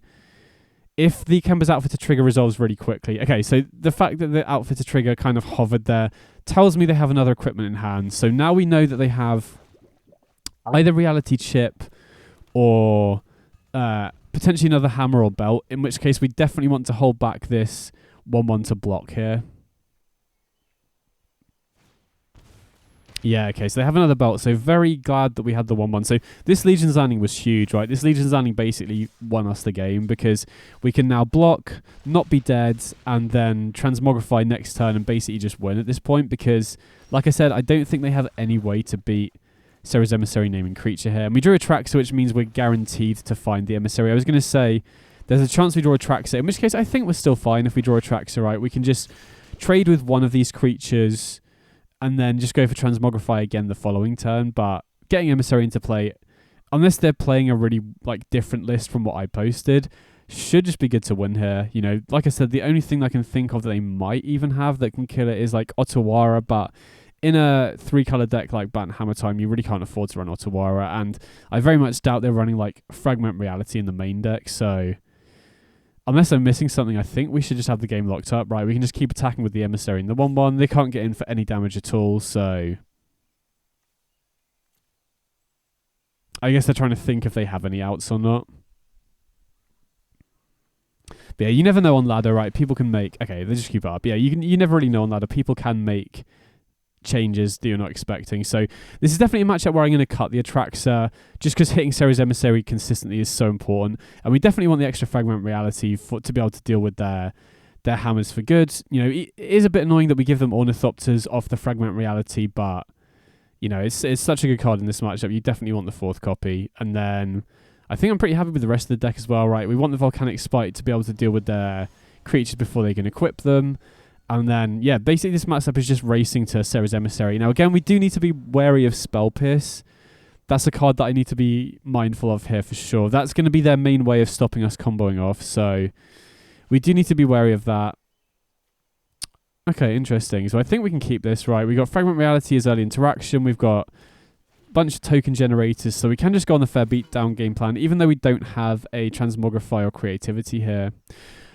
if the Kemba's Outfitter trigger resolves really quickly... Okay, so the fact that the Outfitter trigger kind of hovered there tells me they have another equipment in hand. So now we know that they have either Reality Chip or potentially another Hammer or Belt, in which case we definitely want to hold back this 1-1 to block here. Yeah, okay, so they have another belt, so very glad that we had the 1-1. So this Legion's Landing was huge, right? This Legion's Landing basically won us the game because we can now block, not be dead, and then Transmogrify next turn and basically just win at this point because, like I said, I don't think they have any way to beat Serra's Emissary naming creature here. And we drew a Traxer, which means we're guaranteed to find the Emissary. I was going to say there's a chance we draw a Traxer, in which case I think we're still fine if we draw a Traxer, right? We can just trade with one of these creatures and then just go for Transmogrify again the following turn. But getting Emissary into play, unless they're playing a really different list from what I posted, should just be good to win here. You know, like I said, the only thing I can think of that they might even have that can kill it is Otawara, but in a 3-color deck like Bant Hammertime, you really can't afford to run Otawara, and I very much doubt they're running Fragment Reality in the main deck, so unless I'm missing something, I think we should just have the game locked up, right? We can just keep attacking with the Emissary and the 1-1. They can't get in for any damage at all, so I guess they're trying to think if they have any outs or not. But yeah, you never know on ladder, right? People can make... Okay, they just keep it up. Yeah, you never really know on ladder. People can make changes that you're not expecting. So this is definitely a matchup where I'm going to cut the Atraxa just because hitting Serra's Emissary consistently is so important. And we definitely want the extra Fragment Reality to be able to deal with their hammers for good. You know, it is a bit annoying that we give them Ornithopters off the Fragment Reality, but, you know, it's such a good card in this matchup. You definitely want the 4th copy. And then I think I'm pretty happy with the rest of the deck as well, right? We want the Volcanic Spite to be able to deal with their creatures before they can equip them. And then, yeah, basically this matchup is just racing to Serra's Emissary. Now, again, we do need to be wary of Spell Pierce That's a card that I need to be mindful of here for sure. That's going to be their main way of stopping us comboing off, so we do need to be wary of that. Okay, interesting. So I think we can keep this, right? We've got Fragment Reality as early interaction. We've got a bunch of token generators, so we can just go on the fair beatdown game plan, even though we don't have a Transmogrify or Creativity here.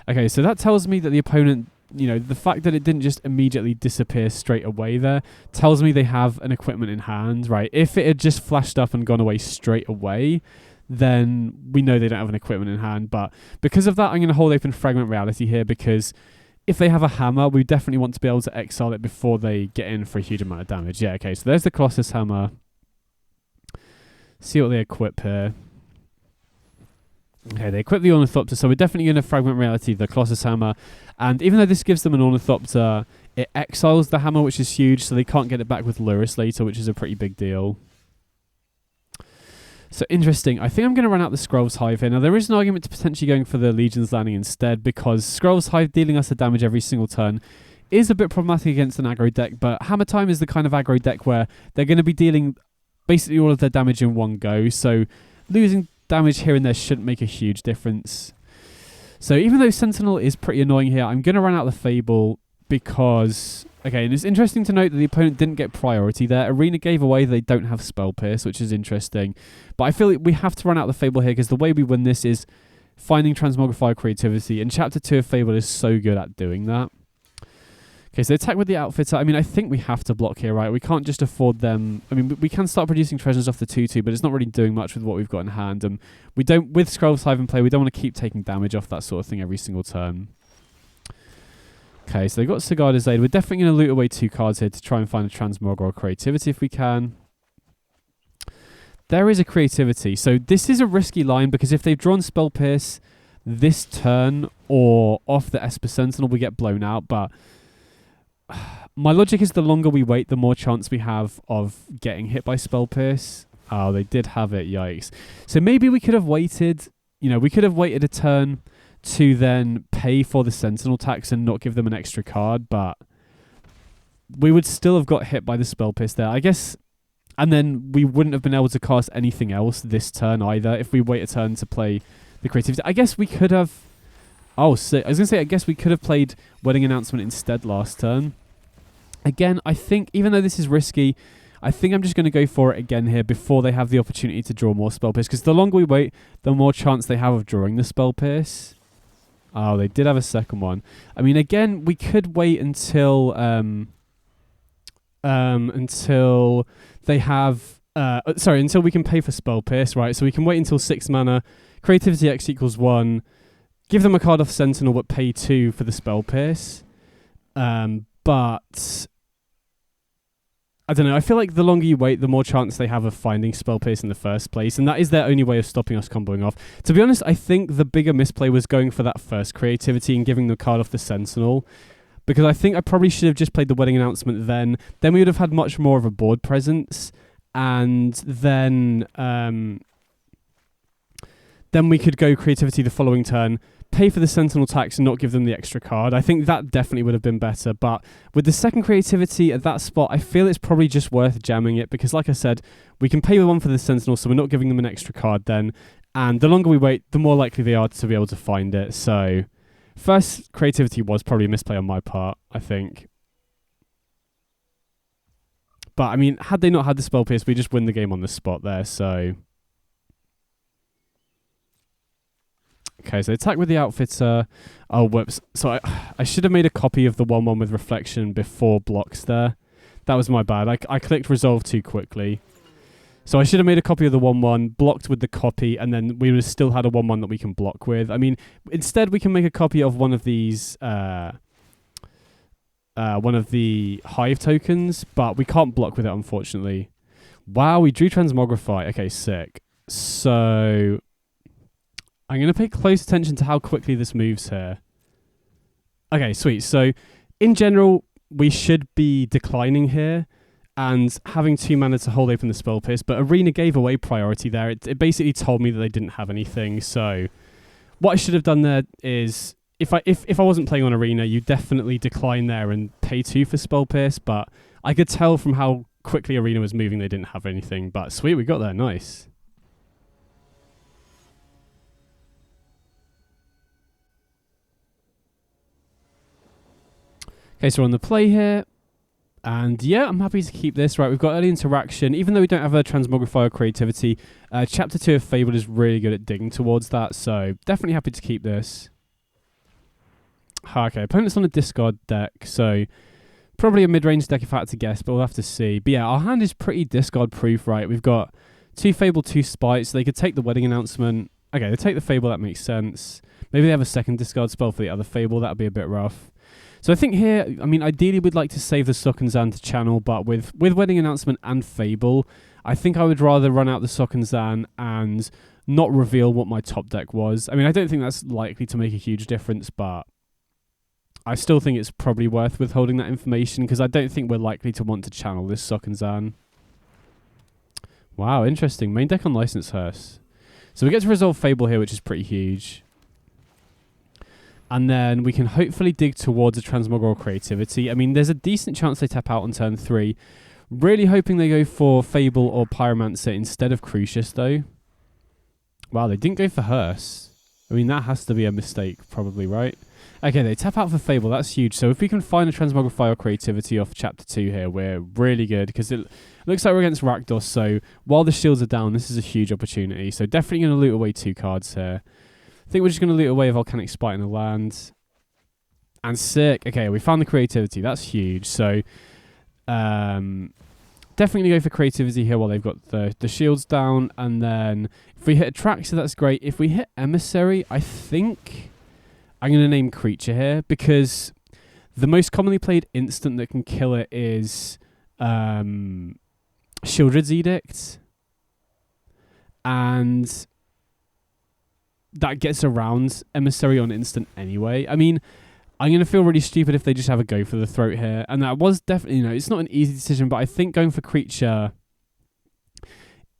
Okay, so that tells me that the opponent, you know, the fact that it didn't just immediately disappear straight away there tells me they have an equipment in hand, right? If it had just flashed up and gone away straight away, then we know they don't have an equipment in hand. But because of that, I'm going to hold open Fragment Reality here, because if they have a hammer, we definitely want to be able to exile it before they get in for a huge amount of damage. Yeah, okay, so there's the Colossus Hammer. See what they equip here. Okay, they equip the Ornithopter, so we're definitely going to Fragment Reality the Colossus Hammer. And even though this gives them an Ornithopter, it exiles the hammer, which is huge, so they can't get it back with Lurrus later, which is a pretty big deal. So interesting. I think I'm going to run out the Scrolls Hive here. Now, there is an argument to potentially going for the Legion's Landing instead, because Scrolls Hive dealing us the damage every single turn is a bit problematic against an aggro deck, but Hammertime is the kind of aggro deck where they're going to be dealing basically all of their damage in one go, so losing damage here and there shouldn't make a huge difference. So even though Sentinel is pretty annoying here, I'm going to run out the Fable because, okay, and it's interesting to note that the opponent didn't get priority there. Arena gave away they don't have Spell Pierce, which is interesting. But I feel like we have to run out the Fable here, because the way we win this is finding Transmogrify Creativity, and Chapter 2 of Fable is so good at doing that. Okay, so attack with the Outfitter. I mean, I think we have to block here, right? We can't just afford them. I mean, we can start producing treasures off the 2-2, but it's not really doing much with what we've got in hand. And we don't, with Scrolls Hive in play, we don't want to keep taking damage off that sort of thing every single turn. Okay, so they've got Sigarda's Aid. We're definitely going to loot away 2 cards here to try and find a Transmog or a Creativity if we can. There is a Creativity. So this is a risky line, because if they've drawn Spell Pierce this turn or off the Esper Sentinel, we get blown out. But my logic is the longer we wait, the more chance we have of getting hit by Spell Pierce. Oh, they did have it. Yikes. So maybe we could have waited. You know, we could have waited a turn to then pay for the Sentinel tax and not give them an extra card, but we would still have got hit by the Spell Pierce there, I guess. And then we wouldn't have been able to cast anything else this turn either if we wait a turn to play the Creativity. I guess we could have... Oh, so I was going to say, I guess we could have played Wedding Announcement instead last turn. Again, I think, even though this is risky, I think I'm just going to go for it again here before they have the opportunity to draw more Spell Pierce, because the longer we wait, the more chance they have of drawing the Spell Pierce. Oh, they did have a second one. I mean, again, we could wait until they have... until we can pay for Spell Pierce, right? So we can wait until 6 mana, Creativity X equals 1, give them a card off Sentinel, but pay 2 for the Spell Pierce. But I don't know. I feel like the longer you wait, the more chance they have of finding Spell Pierce in the first place, and that is their only way of stopping us comboing off. To be honest, I think the bigger misplay was going for that first Creativity and giving the card off the Sentinel, because I think I probably should have just played the Wedding Announcement then. Then we would have had much more of a board presence, and then we could go Creativity the following turn, pay for the Sentinel tax and not give them the extra card. I think that definitely would have been better, but with the second Creativity at that spot, I feel it's probably just worth jamming it, because like I said, we can pay 1 for the Sentinel, so we're not giving them an extra card then, and the longer we wait, the more likely they are to be able to find it. So first Creativity was probably a misplay on my part, I think. But I mean, had they not had the Spell Pierce, we just win the game on the spot there, so... Okay, so attack with the Outfitter. Oh, whoops. So I should have made a copy of the 1-1 with Reflection before blocks there. That was my bad. I clicked Resolve too quickly. So I should have made a copy of the 1-1, blocked with the copy, and then we would have still had a 1-1 that we can block with. I mean, instead we can make a copy of one of these... one of the Hive tokens, but we can't block with it, unfortunately. Wow, we drew Transmogrify. Okay, sick. So... I'm going to pay close attention to how quickly this moves here. Okay, sweet. So, in general, we should be declining here and having 2 mana to hold open the Spell Pierce, but Arena gave away priority there. It basically told me that they didn't have anything. So, what I should have done there is, if I wasn't playing on Arena, you definitely decline there and pay 2 for Spell Pierce, but I could tell from how quickly Arena was moving, they didn't have anything. But sweet, we got there. Nice. Okay, so we're on the play here. And yeah, I'm happy to keep this. Right, we've got early interaction. Even though we don't have a Transmogrifier Creativity, Chapter 2 of Fabled is really good at digging towards that. So definitely happy to keep this. Okay, opponent's on a discard deck. So probably a mid-range deck if I had to guess, but we'll have to see. But yeah, our hand is pretty discard proof, right? We've got 2 Fable, 2 Spite, so they could take the Wedding Announcement. Okay, they take the Fable, that makes sense. Maybe they have a second discard spell for the other Fable, that would be a bit rough. So I think here, I mean, ideally we'd like to save the Sokenzan to channel, but with Wedding Announcement and Fable, I think I would rather run out the Sokenzan and not reveal what my top deck was. I mean, I don't think that's likely to make a huge difference, but I still think it's probably worth withholding that information because I don't think we're likely to want to channel this Sokenzan. Wow, interesting. Main deck on License Hearse. So we get to resolve Fable here, which is pretty huge. And then we can hopefully dig towards a Transmogrifier Creativity. I mean, there's a decent chance they tap out on turn 3. Really hoping they go for Fable or Pyromancer instead of Crucius, though. Wow, they didn't go for Hearse. I mean, that has to be a mistake, probably, right? Okay, they tap out for Fable. That's huge. So if we can find a Transmogrifier Creativity off Chapter 2 here, we're really good. Because it looks like we're against Rakdos. So while the shields are down, this is a huge opportunity. So definitely going to loot away 2 cards here. I think we're just going to loot away a Volcanic Spite in the land. And sick. Okay, we found the Creativity. That's huge. So definitely going to go for Creativity here while they've got the shields down. And then if we hit Attract, so that's great. If we hit Emissary, I think I'm going to name Creature here. Because the most commonly played instant that can kill it is Shieldred's Edict. And that gets around Emissary on instant anyway. I mean, I'm going to feel really stupid if they just have a go for the throat here. And that was definitely, it's not an easy decision, but I think going for Creature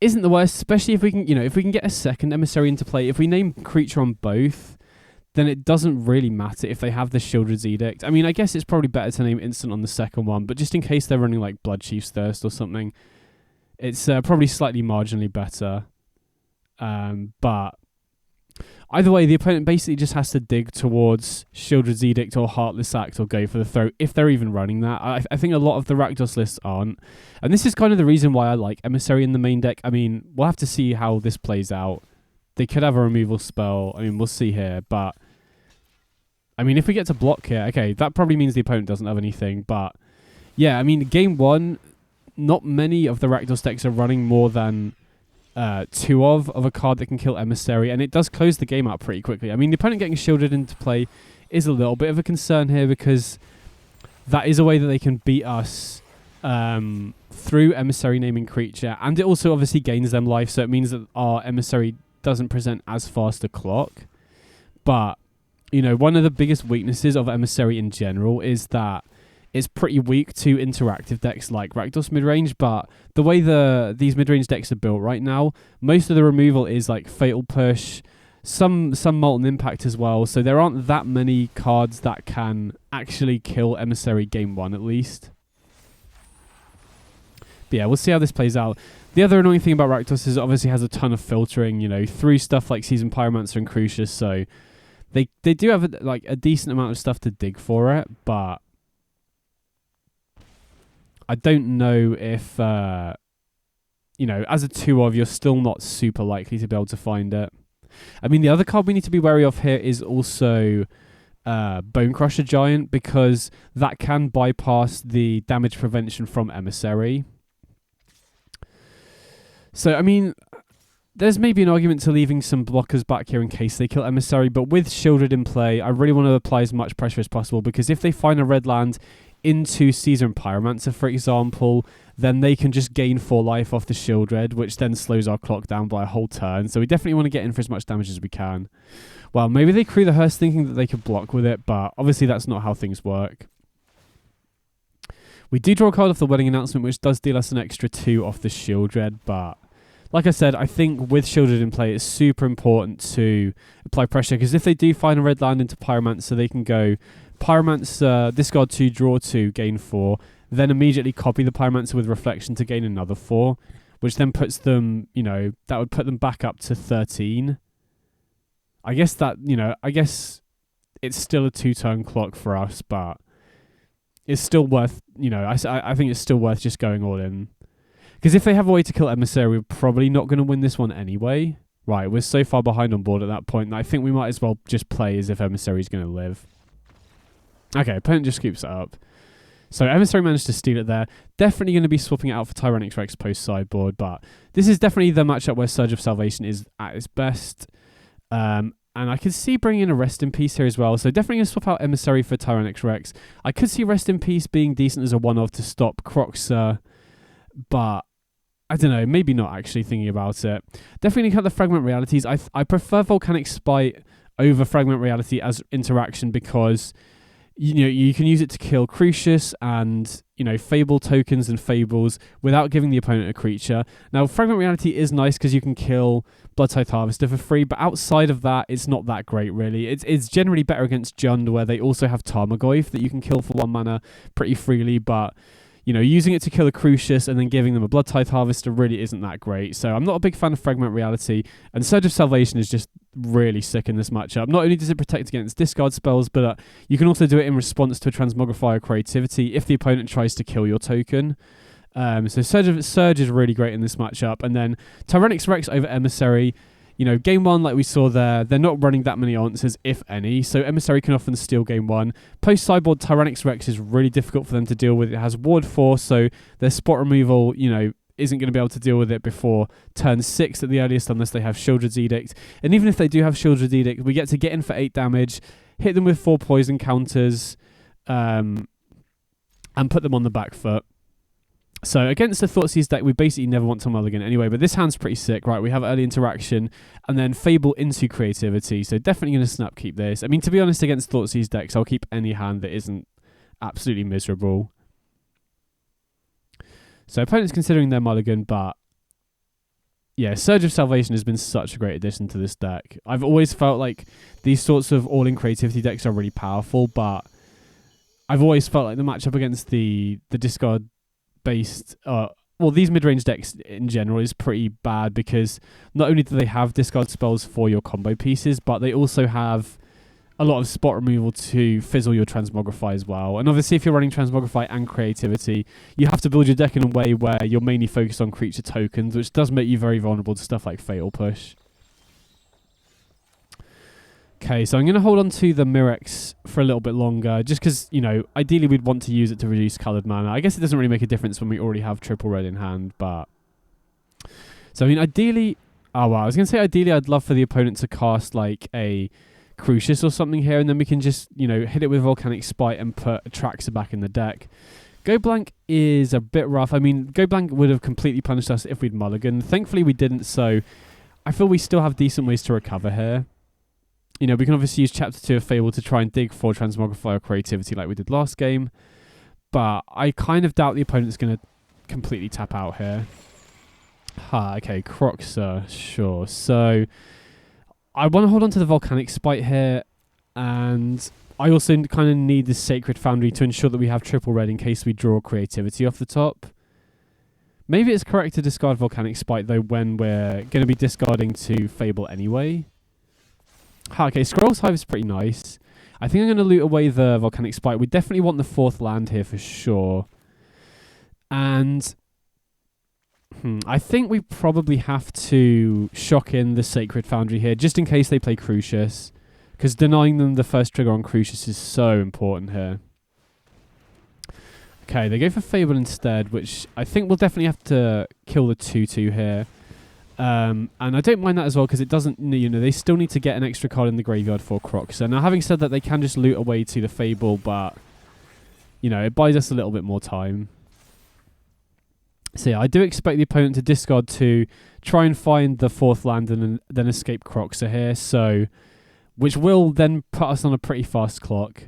isn't the worst, especially if we can, if we can get a second Emissary into play. If we name Creature on both, then it doesn't really matter if they have the Shieldred's Edict. I mean, I guess it's probably better to name instant on the second one, but just in case they're running like Blood Chief's Thirst or something, it's probably slightly marginally better. But either way, the opponent basically just has to dig towards Shieldred's Edict or Heartless Act or go for the throat, if they're even running that. I think a lot of the Rakdos lists aren't. And this is kind of the reason why I like Emissary in the main deck. I mean, we'll have to see how this plays out. They could have a removal spell. I mean, we'll see here. But, I mean, if we get to block here, okay, that probably means the opponent doesn't have anything. But, yeah, I mean, game 1, not many of the Rakdos decks are running more than 2 of a card that can kill Emissary, and it does close the game out pretty quickly. I mean, the opponent getting shielded into play is a little bit of a concern here because that is a way that they can beat us through Emissary naming Creature, and it also obviously gains them life, so it means that our Emissary doesn't present as fast a clock. But, one of the biggest weaknesses of Emissary in general is that it's pretty weak to interactive decks like Rakdos Midrange, but the way these midrange decks are built right now, most of the removal is like Fatal Push, some Molten Impact as well, so there aren't that many cards that can actually kill Emissary game 1 at least. But yeah, we'll see how this plays out. The other annoying thing about Rakdos is it obviously has a ton of filtering, through stuff like Seasoned Pyromancer and Crucius, so they do have a decent amount of stuff to dig for it, but I don't know if, as a 2-of, you're still not super likely to be able to find it. I mean, the other card we need to be wary of here is also Bone Crusher Giant, because that can bypass the damage prevention from Emissary. So, I mean, there's maybe an argument to leaving some blockers back here in case they kill Emissary, but with Shieldred in play, I really want to apply as much pressure as possible, because if they find a red land into Caesar and Pyromancer, for example, then they can just gain 4 life off the Shieldred, which then slows our clock down by a whole turn. So we definitely want to get in for as much damage as we can. Well, maybe they crew the Hearse thinking that they could block with it, but obviously that's not how things work. We do draw a card off the Wedding Announcement, which does deal us an extra 2 off the Shieldred, but like I said, I think with Shieldred in play, it's super important to apply pressure, because if they do find a red land into Pyromancer, they can go Pyromancer, discard 2, draw 2, gain 4. then immediately copy the Pyromancer with Reflection to gain another 4, which then puts them, you know, that would put them back up to 13. I guess it's still a 2-turn clock for us, but it's still worth, you know, I think it's still worth just going all in. Because if they have a way to kill Emissary, we're probably not going to win this one anyway. Right, we're so far behind on board at that point that I think we might as well just play as if Emissary is going to live. Okay, opponent just scoops it up. So Emissary managed to steal it there. Definitely going to be swapping it out for Tyranic Rex post sideboard, but this is definitely the matchup where Surge of Salvation is at its best. And I could see bringing in a Rest in Peace here as well. So definitely going to swap out Emissary for Tyranic Rex. I could see Rest in Peace being decent as a one-off to stop Croxer, but I don't know, maybe not actually thinking about it. Definitely cut the Fragment Realities. I prefer Volcanic Spite over Fragment Reality as interaction because you can use it to kill Crucius and, you know, Fable tokens and Fables without giving the opponent a creature. Now, Fragment Reality is nice because you can kill Bloodtithe Harvester for free, but outside of that, it's not that great, really. It's generally better against Jund, where they also have Tarmogoyf that you can kill for 1 mana pretty freely, but, you know, using it to kill a Crucius and then giving them a Bloodtithe Harvester really isn't that great. So I'm not a big fan of Fragment Reality, and Surge of Salvation is just really sick in this matchup. Not only does it protect against discard spells, but you can also do it in response to a Transmogrifier Creativity if the opponent tries to kill your token. So Surge is really great in this matchup. And then Tyranic Rex over Emissary. You know, game 1, like we saw there, they're not running that many answers, if any. So Emissary can often steal game 1. Post-sideboard, Tyranic Rex is really difficult for them to deal with. It has Ward 4, so their spot removal, you know, isn't going to be able to deal with it before turn 6 at the earliest, unless they have Sheoldred's Edict. And even if they do have Sheoldred's Edict, we get in for 8 damage, hit them with 4 poison counters, and put them on the back foot. So against the Thoughtseize deck, we basically never want to mulligan anyway, but this hand's pretty sick, right? We have early interaction and then Fable into Creativity, so definitely going to snap keep this. I mean, to be honest, against Thoughtseize decks, I'll keep any hand that isn't absolutely miserable. So opponent's considering their mulligan, but yeah, Surge of Salvation has been such a great addition to this deck. I've always felt like these sorts of all-in Creativity decks are really powerful, but I've always felt like the matchup against the discard based these mid-range decks in general is pretty bad because not only do they have discard spells for your combo pieces, but they also have a lot of spot removal to fizzle your Transmogrify as well. And obviously if you're running Transmogrify and Creativity, you have to build your deck in a way where you're mainly focused on creature tokens, which does make you very vulnerable to stuff like Fatal Push. Okay, so I'm going to hold on to the Mirex for a little bit longer, just because, you know, ideally we'd want to use it to reduce coloured mana. I guess it doesn't really make a difference when we already have triple red in hand, but... So, I mean, ideally... Oh, wow, I was going to say ideally I'd love for the opponent to cast, like, a Crucius or something here, and then we can just, you know, hit it with Volcanic Spite and put Atraxa back in the deck. Go Blank is a bit rough. I mean, Go Blank would have completely punished us if we'd mulligan. Thankfully, we didn't, so I feel we still have decent ways to recover here. You know, we can obviously use Chapter 2 of Fable to try and dig for Transmogrifier Creativity like we did last game, but I kind of doubt the opponent's going to completely tap out here. Okay, Croxer, sure. So I want to hold on to the Volcanic Spite here, and I also kind of need the Sacred Foundry to ensure that we have triple red in case we draw Creativity off the top. Maybe it's correct to discard Volcanic Spite, though, when we're going to be discarding to Fable anyway. Okay, Scroll's Hive is pretty nice. I think I'm going to loot away the Volcanic Spite. We definitely want the 4th land here for sure. And I think we probably have to shock in the Sacred Foundry here, just in case they play Crucius, because denying them the first trigger on Crucius is so important here. Okay, they go for Fable instead, which I think we'll definitely have to kill the 2/2 here. And I don't mind that as well because it doesn't, you know, they still need to get an extra card in the graveyard for Croxer. Now, having said that, they can just loot away to the Fable, but, you know, it buys us a little bit more time. So yeah, I do expect the opponent to discard 2, try and find the 4th land and then escape Croxer here, so, which will then put us on a pretty fast clock.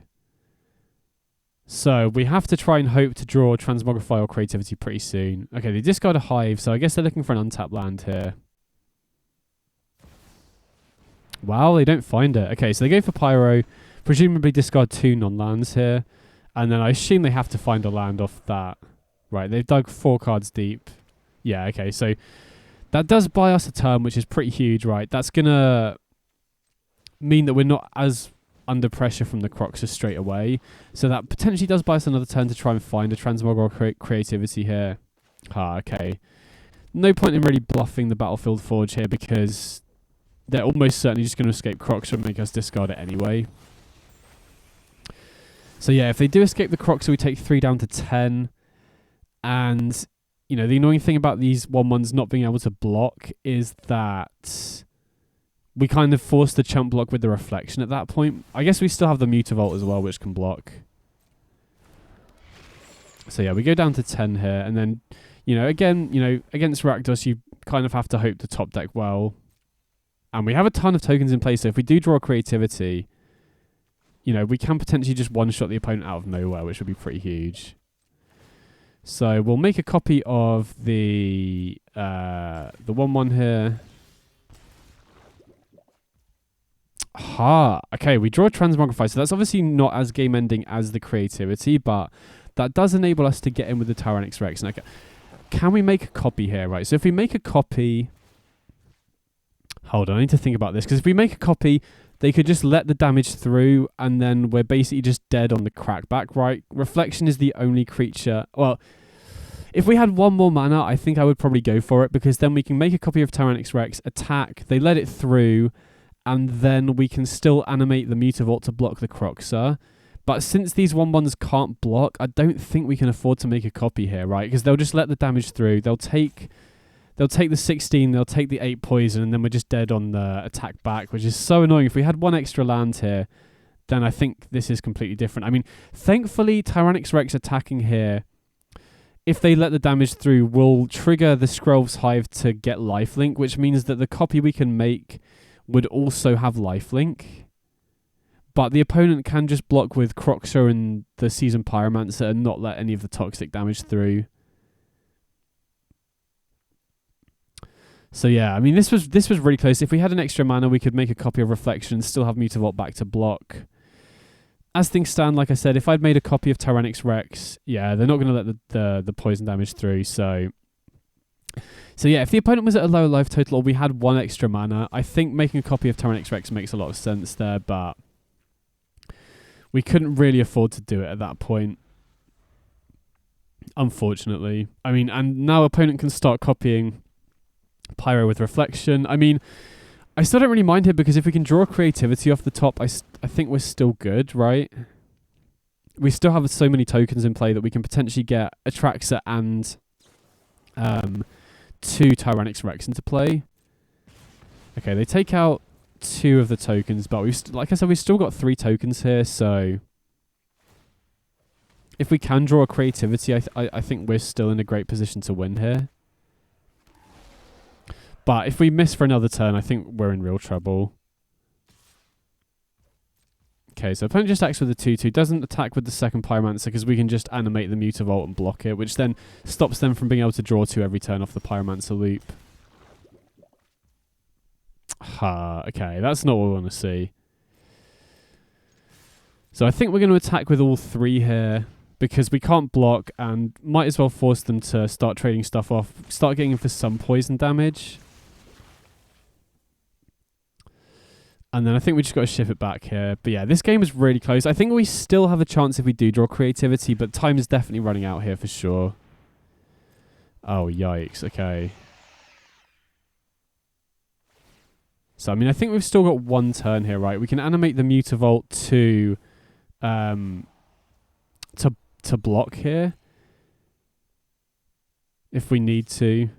So we have to try and hope to draw Transmogrify or Creativity pretty soon. Okay, they discard a Hive, so I guess they're looking for an untapped land here. Wow, they don't find it. Okay, so they go for Pyro, presumably discard 2 non-lands here. And then I assume they have to find a land off that. Right, they've dug 4 cards deep. Yeah, okay, so that does buy us a turn, which is pretty huge, right? That's going to mean that we're not as under pressure from the Croxus straight away. So that potentially does buy us another turn to try and find a Transmog or creativity here. Okay. No point in really bluffing the Battlefield Forge here because they're almost certainly just going to escape Croxus and make us discard it anyway. So yeah, if they do escape the Croxus, we take 3 down to 10. And, you know, the annoying thing about these 1/1s not being able to block is that we kind of force the chump block with the reflection at that point. I guess we still have the Mutavault as well, which can block. So yeah, we go down to 10 here. And then, again, against Rakdos, you kind of have to hope to top deck well. And we have a ton of tokens in place, so if we do draw creativity, we can potentially just one-shot the opponent out of nowhere, which would be pretty huge. So we'll make a copy of the 1/1 here. Okay, we draw Transmogrify, so that's obviously not as game-ending as the creativity, but that does enable us to get in with the Tyrannix Rex. Now, can we make a copy here, right? So if we make a copy... Hold on, I need to think about this, because if we make a copy, they could just let the damage through, and then we're basically just dead on the crackback, right? Reflection is the only creature... Well, if we had 1 more mana, I think I would probably go for it, because then we can make a copy of Tyrannix Rex, attack, they let it through, and then we can still animate the Mutavault to block the Croxer. But since these 1/1s can't block, I don't think we can afford to make a copy here, right? Because they'll just let the damage through. They'll take the 16, they'll take the 8 poison, and then we're just dead on the attack back, which is so annoying. If we had 1 extra land here, then I think this is completely different. I mean, thankfully, Tyrannix Rex attacking here, if they let the damage through, will trigger the Skrelv's Hive to get lifelink, which means that the copy we can make would also have lifelink. But the opponent can just block with Croxer and the Seasoned Pyromancer and not let any of the toxic damage through. So yeah, I mean, this was really close. If we had an extra mana, we could make a copy of Reflection and still have Mutavault back to block. As things stand, like I said, if I'd made a copy of Tyrannix Rex, yeah, they're not going to let the poison damage through. So yeah, if the opponent was at a lower life total or we had 1 extra mana, I think making a copy of Tyrannix Rex makes a lot of sense there, but we couldn't really afford to do it at that point, unfortunately. I mean, and now opponent can start copying Pyro with Reflection. I mean, I still don't really mind here because if we can draw creativity off the top, I think we're still good, right? We still have so many tokens in play that we can potentially get Atraxa and 2 Tyrannix Rex into play. Okay, they take out 2 of the tokens, but like I said, we've still got 3 tokens here, so if we can draw a creativity, I think we're still in a great position to win here. But if we miss for another turn, I think we're in real trouble. Okay, so opponent just acts with the 2/2, doesn't attack with the second Pyromancer because we can just animate the Mutavault and block it, which then stops them from being able to draw 2 every turn off the Pyromancer loop. Okay, that's not what we want to see. So I think we're going to attack with all 3 here because we can't block and might as well force them to start trading stuff off, start getting in for some poison damage. And then I think we just got to ship it back here. But yeah, this game is really close. I think we still have a chance if we do draw creativity, but time is definitely running out here for sure. Oh, yikes. Okay. So, I mean, I think we've still got 1 turn here, right? We can animate the Mutavault to block here if we need to.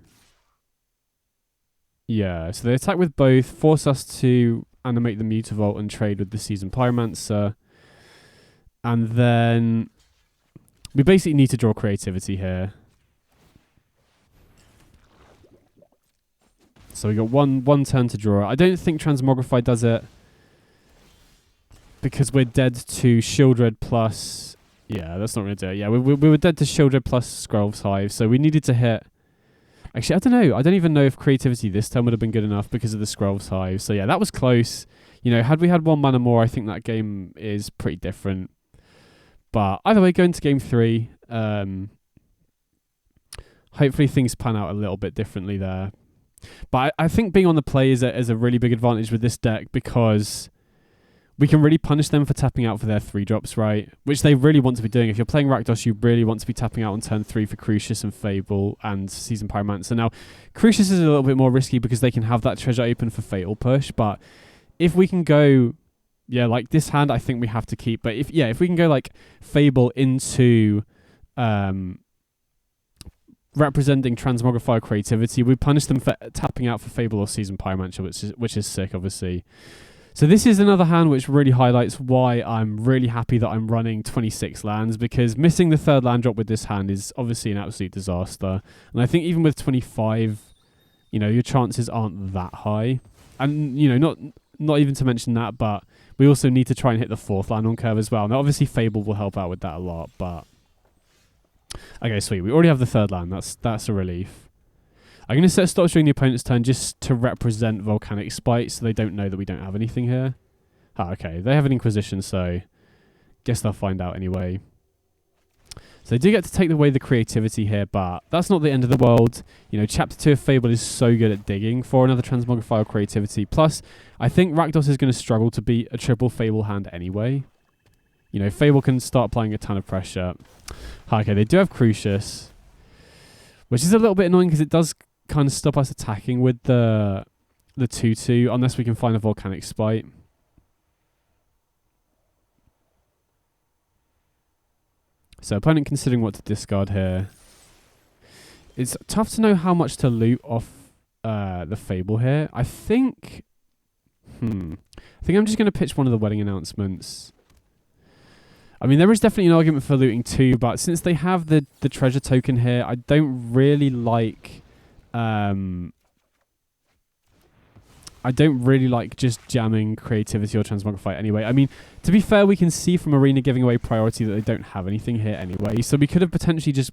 Yeah, so they attack with both, force us to animate the Mutavault and trade with the Seasoned Pyromancer. And then we basically need to draw creativity here. So we got one turn to draw. I don't think Transmogrify does it because we're dead to Shieldred plus... Yeah, that's not going to do it. Yeah, we were dead to Shieldred plus Skrelv's Hive, so we needed to hit... Actually, I don't know. I don't even know if creativity this turn would have been good enough because of the Skrelv's Hive. So yeah, that was close. You know, had we had 1 mana more, I think that game is pretty different. But either way, going to game 3. Hopefully things pan out a little bit differently there. But I think being on the play is a really big advantage with this deck, because we can really punish them for tapping out for their 3-drops, right? Which they really want to be doing. If you're playing Rakdos, you really want to be tapping out on turn 3 for Crucius and Fable and Seasoned Pyromancer. Now, Crucius is a little bit more risky because they can have that treasure open for Fatal Push, but if we can go, like this hand, I think we have to keep. But if we can go like Fable into representing Transmogrifier Creativity, we punish them for tapping out for Fable or Seasoned Pyromancer, which is sick, obviously. So this is another hand which really highlights why I'm really happy that I'm running 26 lands, because missing the 3rd land drop with this hand is obviously an absolute disaster. And I think even with 25, your chances aren't that high. And, not even to mention that, but we also need to try and hit the 4th land on curve as well. Now, obviously, Fable will help out with that a lot, but... Okay, sweet. We already have the 3rd land. That's a relief. I'm going to set a stop during the opponent's turn just to represent Volcanic Spite, so they don't know that we don't have anything here. Okay. They have an Inquisition, so guess they'll find out anyway. So they do get to take away the creativity here, but that's not the end of the world. Chapter 2 of Fable is so good at digging for another Transmogrifier Creativity. Plus, I think Rakdos is going to struggle to beat a triple Fable hand anyway. Fable can start applying a ton of pressure. Okay, they do have Crucius, which is a little bit annoying because it does kind of stop us attacking with the 2/2 unless we can find a Volcanic Spite. So opponent considering what to discard here. It's tough to know how much to loot off the Fable here. I think I'm just going to pitch one of the wedding announcements. I mean, there is definitely an argument for looting 2, but since they have the treasure token here, I don't really like just jamming Creativity or Transmogrify anyway. I mean, to be fair, we can see from Arena giving away priority that they don't have anything here anyway. So we could have potentially just,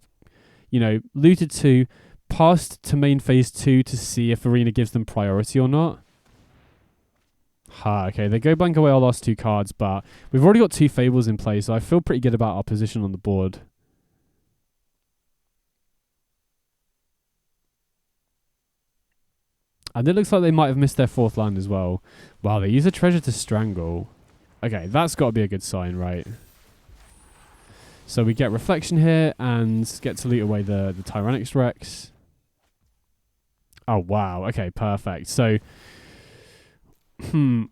looted 2, passed to main phase 2 to see if Arena gives them priority or not. Okay, they go blank away our last 2 cards, but we've already got 2 Fables in play, so I feel pretty good about our position on the board. And it looks like they might have missed their 4th land as well. Wow, they use a treasure to strangle. Okay, that's got to be a good sign, right? So we get Reflection here and get to loot away the Tyrannix Rex. Oh, wow. Okay, perfect. So,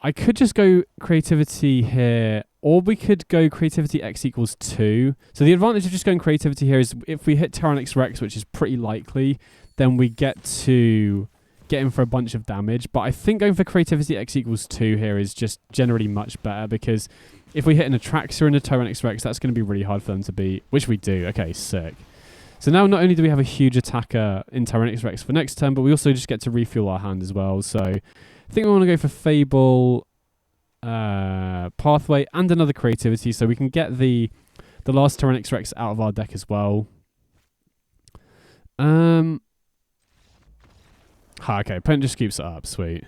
I could just go Creativity here, or we could go Creativity X equals 2. So the advantage of just going Creativity here is if we hit Tyrannix Rex, which is pretty likely, then we get to get in for a bunch of damage. But I think going for Creativity X equals 2 here is just generally much better, because if we hit an Atraxa and a Tyrannix Rex, that's going to be really hard for them to beat, which we do. Okay, sick. So now not only do we have a huge attacker in Tyrannix Rex for next turn, but we also just get to refuel our hand as well. So I think we want to go for Fable, Pathway, and another Creativity, so we can get the last Tyrannix Rex out of our deck as well. Okay, opponent just keeps it up. Sweet.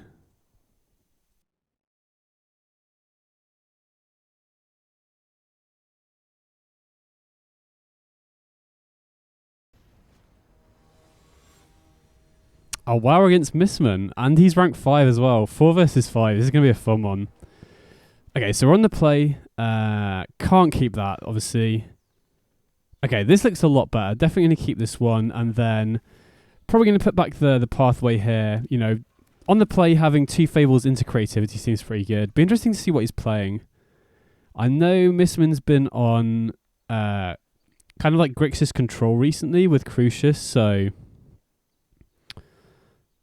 Oh, wow, against Missman. And he's rank 5 as well. 4 versus 5. This is going to be a fun one. Okay, so we're on the play. Can't keep that, obviously. Okay, this looks a lot better. Definitely going to keep this one. And then probably going to put back the Pathway here. You know, on the play, having 2 Fables into Creativity seems pretty good. Be interesting to see what he's playing. I know Missman's been on kind of like Grixis Control recently with Crucius, so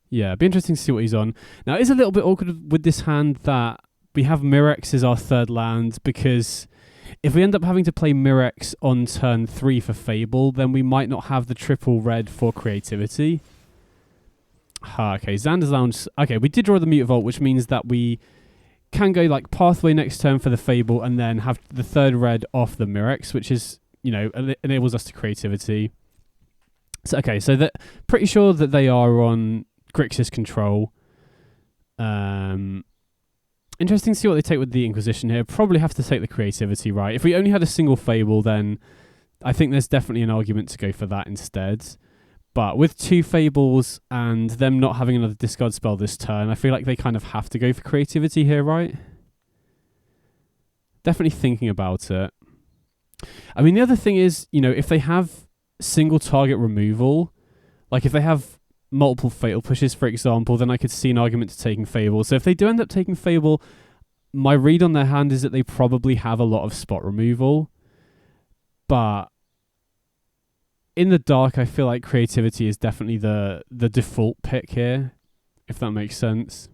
yeah, it'd be interesting to see what he's on. Now, it's a little bit awkward with this hand that we have Mirex as our 3rd land, because if we end up having to play Mirex on turn 3 for Fable, then we might not have the triple red for Creativity. Okay, Xander's Lounge. Okay, we did draw the Mutavault, which means that we can go like Pathway next turn for the Fable and then have the 3rd red off the Mirex, which is, you know, enables us to Creativity. So, okay, so that pretty sure that they are on Grixis Control. Interesting to see what they take with the Inquisition here. Probably have to take the creativity, right? If we only had a single Fable, then I think there's definitely an argument to go for that instead. But with 2 Fables and them not having another discard spell this turn, I feel like they kind of have to go for creativity here, right? Definitely thinking about it. I mean, the other thing is, you know, if they have single target removal, like if they have multiple Fatal Pushes, for example, then I could see an argument to taking Fable. So if they do end up taking Fable, my read on their hand is that they probably have a lot of spot removal. But in the dark, I feel like creativity is definitely the default pick here, if that makes sense.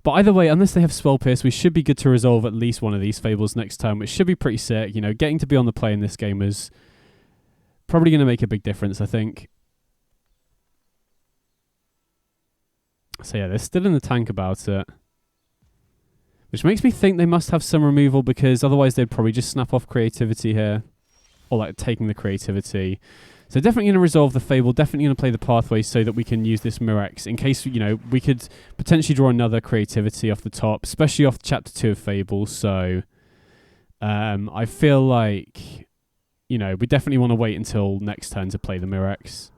But either way, unless they have Spell Pierce, we should be good to resolve at least one of these Fables next turn, which should be pretty sick. You know, getting to be on the play in this game is probably going to make a big difference, I think. So yeah, they're still in the tank about it. Which makes me think they must have some removal, because otherwise they'd probably just snap off creativity here. Or like taking the creativity. So definitely going to resolve the Fable, definitely going to play the pathway so that we can use this Mirrex in case, you know, we could potentially draw another creativity off the top, especially off Chapter 2 of Fable. So I feel like, you know, we definitely want to wait until next turn to play the Mirrex.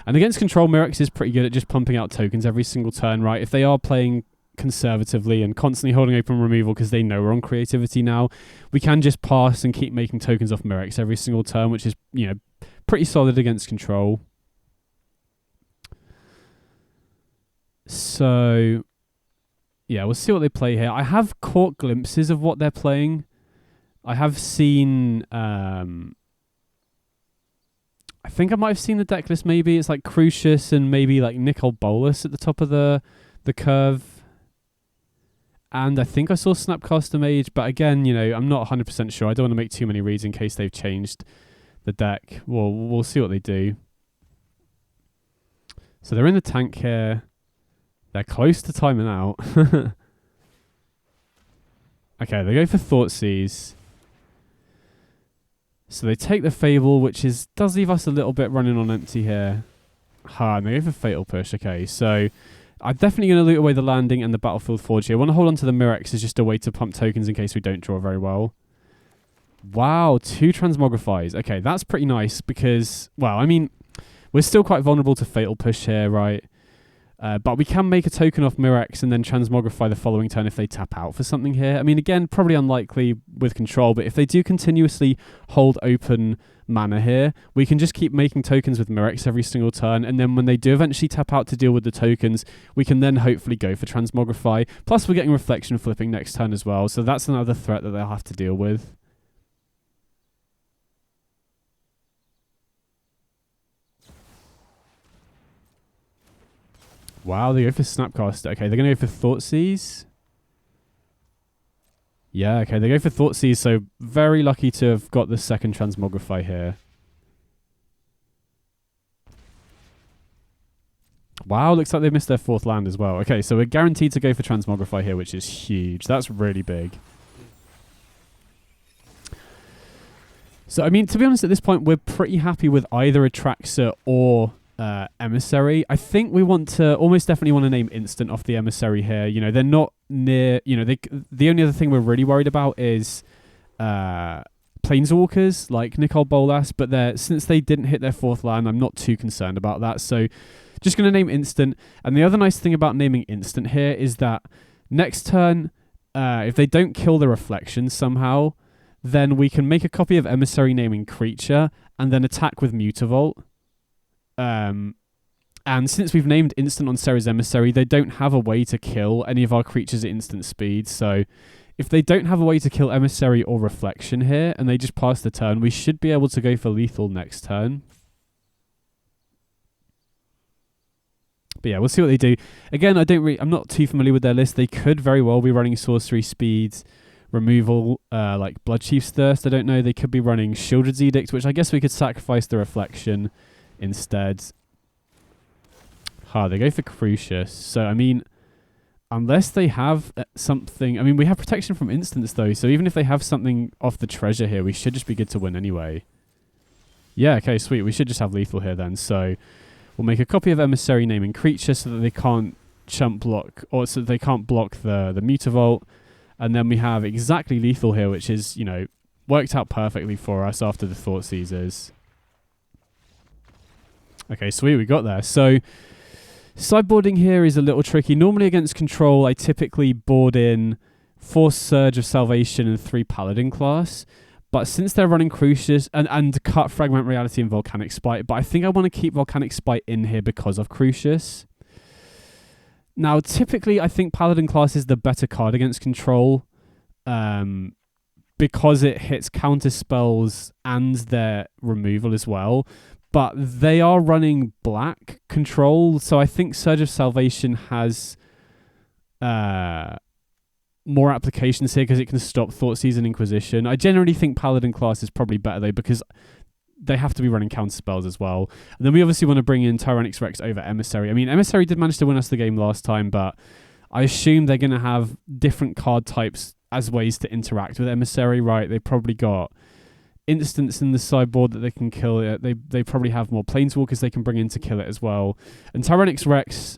And against control, Mirrex is pretty good at just pumping out tokens every single turn, right? If they are playing conservatively and constantly holding open removal because they know we're on creativity now, we can just pass and keep making tokens off Mirrex every single turn, which is, you know, pretty solid against control. So yeah, we'll see what they play here. I have caught glimpses of what they're playing. I have seen I think I might have seen the deck list. Maybe it's like Crucius and maybe like Nicol Bolas at the top of the curve. And I think I saw Snapcaster Mage, but again, you know, I'm not 100% sure. I don't want to make too many reads in case they've changed the deck. Well, we'll see what they do. So they're in the tank here. They're close to timing out. Okay, they go for Thoughtseize. So they take the Fable, which does leave us a little bit running on empty here. And they go for Fatal Push. Okay, so I'm definitely going to loot away the landing and the Battlefield Forge here. I want to hold on to the Mirrex as just a way to pump tokens in case we don't draw very well. Wow, 2 Transmogrifies. Okay, that's pretty nice because, well, I mean, we're still quite vulnerable to Fatal Push here, right? But we can make a token off Mirrex and then Transmogrify the following turn if they tap out for something here. I mean, again, probably unlikely with control, but if they do continuously hold open mana here, we can just keep making tokens with Mirrex every single turn, and then when they do eventually tap out to deal with the tokens, we can then hopefully go for Transmogrify. Plus, we're getting Reflection flipping next turn as well, so that's another threat that they'll have to deal with. Wow, they go for Snapcaster. Okay, they're going to go for Thoughtseize. Yeah, okay, they go for Thoughtseize, so very lucky to have got the second Transmogrify here. Wow, looks like they missed their 4th land as well. Okay, so we're guaranteed to go for Transmogrify here, which is huge. That's really big. So, I mean, to be honest, at this point, we're pretty happy with either Atraxa or Emissary. I think we want to almost definitely want to name Instant off the Emissary here. You know, they're not near, you know, the only other thing we're really worried about is Planeswalkers like Nicol Bolas, but since they didn't hit their 4th land, I'm not too concerned about that. So just going to name Instant. And the other nice thing about naming Instant here is that next turn, if they don't kill the Reflection somehow, then we can make a copy of Emissary naming Creature and then attack with Mutavault. And since we've named Instant on Serra's Emissary, they don't have a way to kill any of our creatures at instant speed. So if they don't have a way to kill Emissary or Reflection here, and they just pass the turn, we should be able to go for lethal next turn. But yeah, we'll see what they do. Again, I'm not too familiar with their list. They could very well be running Sorcery Speed removal, like Bloodchief's Thirst. I don't know. They could be running Shieldred's Edict, which I guess we could sacrifice the Reflection instead. They go for Crucius. So, I mean, unless they have something... I mean, we have protection from instants, though, so even if they have something off the treasure here, we should just be good to win anyway. Yeah, okay, sweet. We should just have lethal here then. So, we'll make a copy of Emissary naming Creature so that they can't chump block, or so they can't block the Mutavault. And then we have exactly lethal here, which is, you know, worked out perfectly for us after the Thought Seizers. Okay, sweet, we got there. So sideboarding here is a little tricky. Normally against control, I typically board in 4 Surge of Salvation and 3 Paladin class. But since they're running Crucius and cut Fragment Reality and Volcanic Spite, but I think I want to keep Volcanic Spite in here because of Crucius. Now, typically, I think Paladin class is the better card against control, because it hits counter spells and their removal as well. But they are running black control, so I think Surge of Salvation has more applications here because it can stop Thoughtseize and Inquisition. I generally think Paladin class is probably better though because they have to be running counter spells as well. And then we obviously want to bring in Tyrannix Rex over Emissary. I mean, Emissary did manage to win us the game last time, but I assume they're going to have different card types as ways to interact with Emissary, right? They probably got instants in the sideboard that they can kill it. They probably have more Planeswalkers they can bring in to kill it as well. And Tyrannix Rex,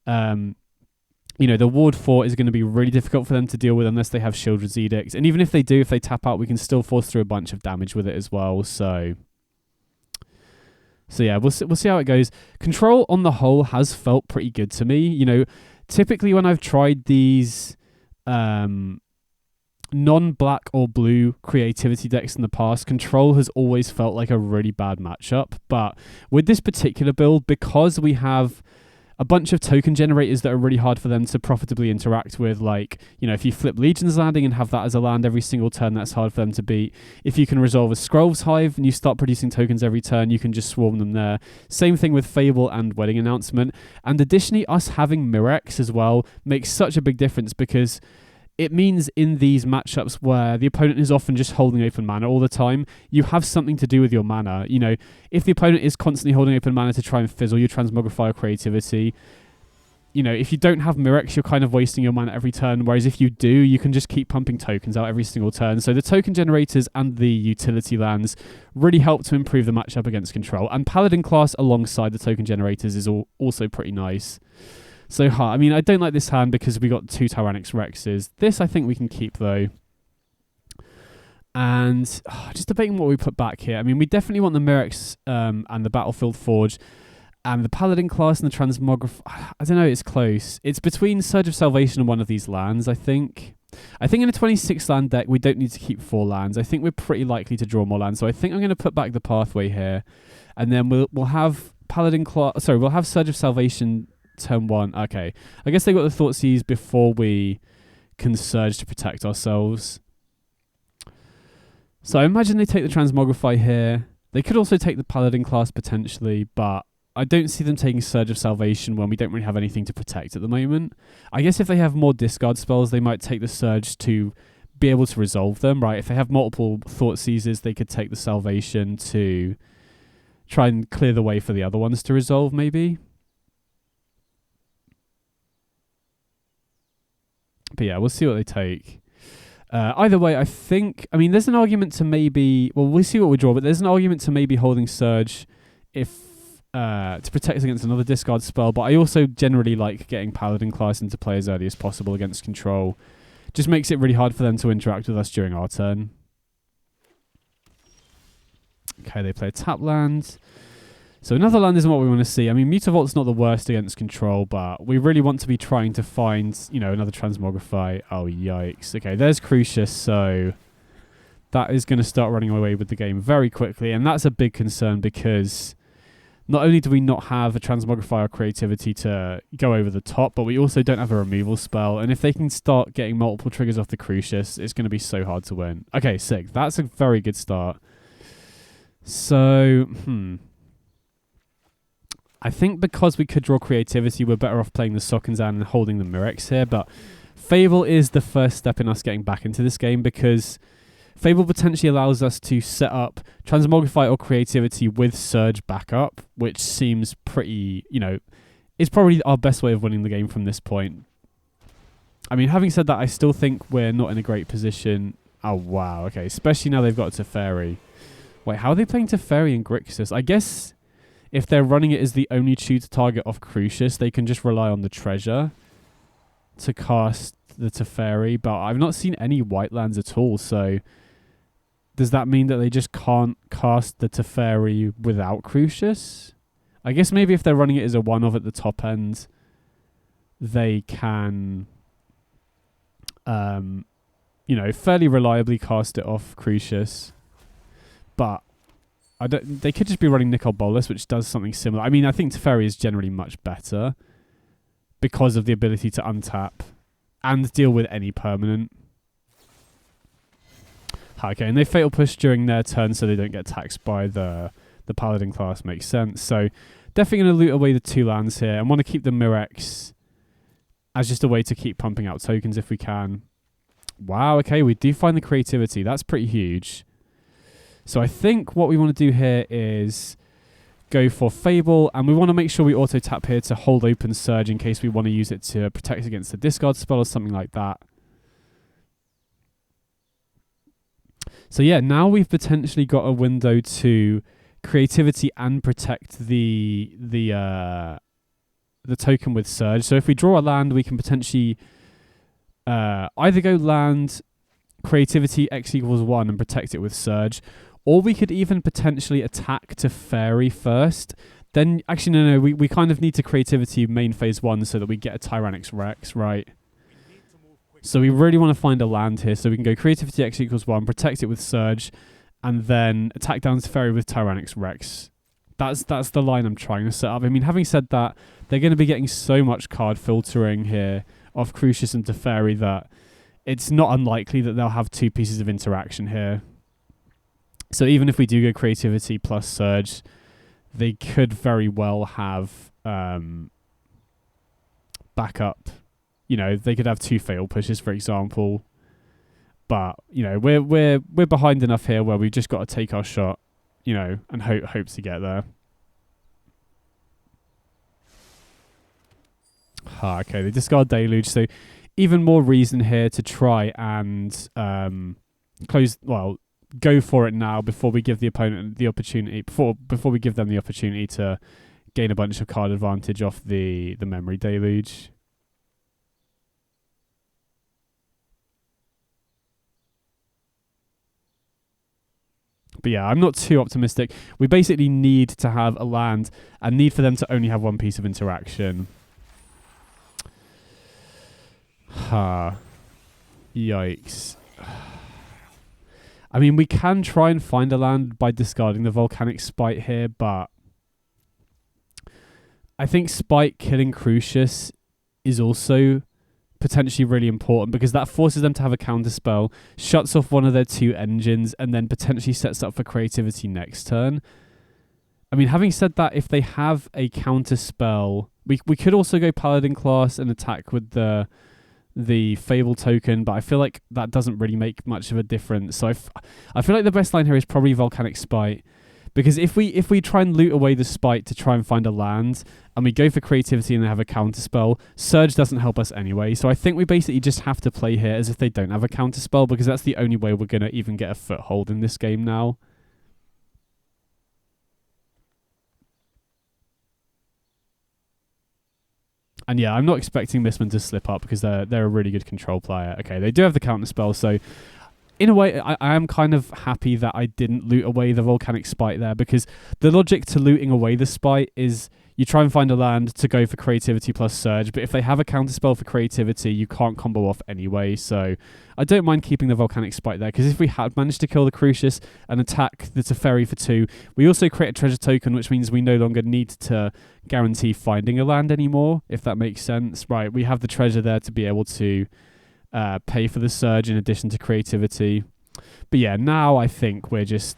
you know, the Ward 4 is going to be really difficult for them to deal with unless they have Shieldred's Edict. And even if they do, if they tap out, we can still force through a bunch of damage with it as well. So yeah, we'll see how it goes. Control on the whole has felt pretty good to me. You know, typically when I've tried these non-black or blue creativity decks in the past, Control has always felt like a really bad matchup. But with this particular build, because we have a bunch of token generators that are really hard for them to profitably interact with, like, you know, if you flip Legion's Landing and have that as a land every single turn, that's hard for them to beat. If you can resolve a Scrolls Hive and you start producing tokens every turn, you can just swarm them there. Same thing with Fable and Wedding Announcement. And additionally, us having Mirex as well makes such a big difference because it means in these matchups where the opponent is often just holding open mana all the time, you have something to do with your mana. You know, if the opponent is constantly holding open mana to try and fizzle your Transmogrify creativity, you know, if you don't have Mirex, you're kind of wasting your mana every turn, whereas if you do, you can just keep pumping tokens out every single turn. So the token generators and the utility lands really help to improve the matchup against Control. And Paladin class alongside the token generators is also pretty nice. So, I mean, I don't like this hand because we got 2 Tyrannix Rexes. This I think we can keep, though. And just debating what we put back here. I mean, we definitely want the Mirex and the Battlefield Forge and the Paladin class and the Transmograph. I don't know, it's close. It's between Surge of Salvation and one of these lands, I think. I think in a 26 land deck, we don't need to keep 4 lands. I think we're pretty likely to draw more lands. So I think I'm going to put back the Pathway here. And then we'll have Paladin class. Sorry, we'll have Surge of Salvation turn 1. Okay, I guess they got the Thoughtseize before we can Surge to protect ourselves. So I imagine they take the Transmogrify here. They could also take the Paladin class potentially, but I don't see them taking Surge of Salvation when we don't really have anything to protect at the moment. I guess if they have more discard spells, they might take the Surge to be able to resolve them, right? If they have multiple Thoughtseizes, they could take the Salvation to try and clear the way for the other ones to resolve, maybe. But yeah, we'll see what they take. Either way, I mean, there's an argument to maybe... Well, we'll see what we draw, but there's an argument to maybe holding Surge if to protect us against another discard spell. But I also generally like getting Paladin class into play as early as possible against Control. Just makes it really hard for them to interact with us during our turn. Okay, they play a tap land. So another land isn't what we want to see. I mean, Mutavault's not the worst against Control, but we really want to be trying to find, you know, another Transmogrify. Oh, yikes. Okay, there's Crucius, so that is going to start running away with the game very quickly, and that's a big concern because not only do we not have a Transmogrify or Creativity to go over the top, but we also don't have a removal spell, and if they can start getting multiple triggers off the Crucius, it's going to be so hard to win. Okay, sick. That's a very good start. So, I think because we could draw Creativity, we're better off playing the Sokenzan and holding the Mirex here, but Fable is the first step in us getting back into this game because Fable potentially allows us to set up Transmogrify or Creativity with Surge backup, which seems pretty, you know, is probably our best way of winning the game from this point. I mean, having said that, I still think we're not in a great position. Oh, wow, okay, especially now they've got Teferi. Wait, how are they playing Teferi and Grixis? I guess if they're running it as the only tutor target off Crucius, they can just rely on the treasure to cast the Teferi, but I've not seen any white lands at all, so does that mean that they just can't cast the Teferi without Crucius? I guess maybe if they're running it as a one-of at the top end, they can, you know, fairly reliably cast it off Crucius, but they could just be running Nicol Bolas, which does something similar. I mean, I think Teferi is generally much better because of the ability to untap and deal with any permanent. Okay, and they Fatal Push during their turn so they don't get taxed by the Paladin class. Makes sense. So definitely going to loot away the 2 lands here and want to keep the Mirex as just a way to keep pumping out tokens if we can. Wow, okay, we do find the creativity. That's pretty huge. So I think what we want to do here is go for Fable, and we want to make sure we auto tap here to hold open Surge in case we want to use it to protect against the discard spell or something like that. So yeah, now we've potentially got a window to creativity and protect the token with Surge. So if we draw a land, we can potentially either go land creativity X=1 and protect it with Surge, or we could even potentially attack Teferi first. Then, actually, no, we kind of need to creativity main phase 1 so that we get a Tyrannix Rex, right? So we really want to find a land here. So we can go creativity X=1, protect it with Surge, and then attack down Teferi with Tyrannix Rex. That's the line I'm trying to set up. I mean, having said that, they're going to be getting so much card filtering here off Crucius and Teferi that it's not unlikely that they'll have 2 pieces of interaction here. So even if we do go creativity plus Surge, they could very well have backup. You know, they could have 2 Fatal Pushes, for example. But, you know, we're behind enough here where we've just got to take our shot, you know, and hope to get there. Okay, they discard Deluge, so even more reason here to try and go for it now before we give the opponent the opportunity, before we give them the opportunity to gain a bunch of card advantage off the Memory Deluge. But yeah, I'm not too optimistic. We basically need to have a land and need for them to only have 1 piece of interaction. Yikes. I mean, we can try and find a land by discarding the Volcanic Spite here, but I think Spite killing Crucius is also potentially really important because that forces them to have a counterspell, shuts off one of their 2 engines, and then potentially sets up for creativity next turn. I mean, having said that, if they have a counterspell, we could also go Paladin class and attack with the Fable token, but I feel like that doesn't really make much of a difference. So I feel like the best line here is probably Volcanic Spite, because if we try and loot away the Spite to try and find a land, and we go for creativity and they have a counterspell, Surge doesn't help us anyway. So I think we basically just have to play here as if they don't have a counterspell, because that's the only way we're going to even get a foothold in this game now. And yeah, I'm not expecting this one to slip up because they're a really good control player. Okay, they do have the counterspell, so in a way, I am kind of happy that I didn't loot away the Volcanic Spite there, because the logic to looting away the Spite is you try and find a land to go for creativity plus Surge, but if they have a counterspell for creativity, you can't combo off anyway. So I don't mind keeping the Volcanic Spite there, because if we had managed to kill the Crucius and attack the Teferi for 2, we also create a treasure token, which means we no longer need to guarantee finding a land anymore, if that makes sense. Right, we have the treasure there to be able to pay for the Surge in addition to creativity. But yeah, now I think we're just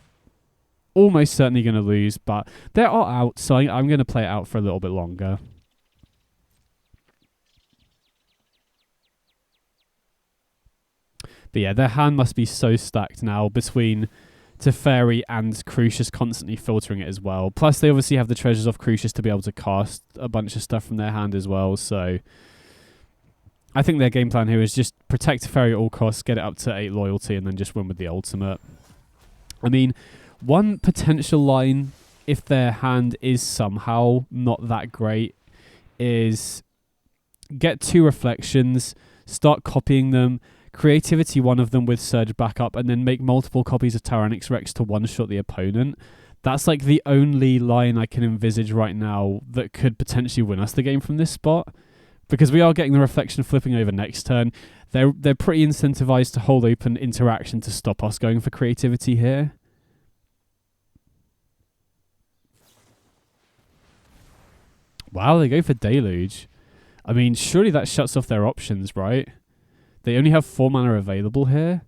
almost certainly going to lose, but they're all out, so I'm going to play it out for a little bit longer. But yeah, their hand must be so stacked now between Teferi and Crucius constantly filtering it as well. Plus, they obviously have the treasures off Crucius to be able to cast a bunch of stuff from their hand as well, so I think their game plan here is just protect Teferi at all costs, get it up to 8 loyalty, and then just win with the ultimate. I mean, one potential line if their hand is somehow not that great, is get 2 reflections, start copying them, creativity one of them with Surge backup, and then make multiple copies of Tyrannix Rex to one-shot the opponent. That's like the only line I can envisage right now that could potentially win us the game from this spot, because we are getting the reflection flipping over next turn. They're pretty incentivized to hold open interaction to stop us going for creativity here. Wow, they go for Deluge. I mean, surely that shuts off their options, right? They only have 4 mana available here.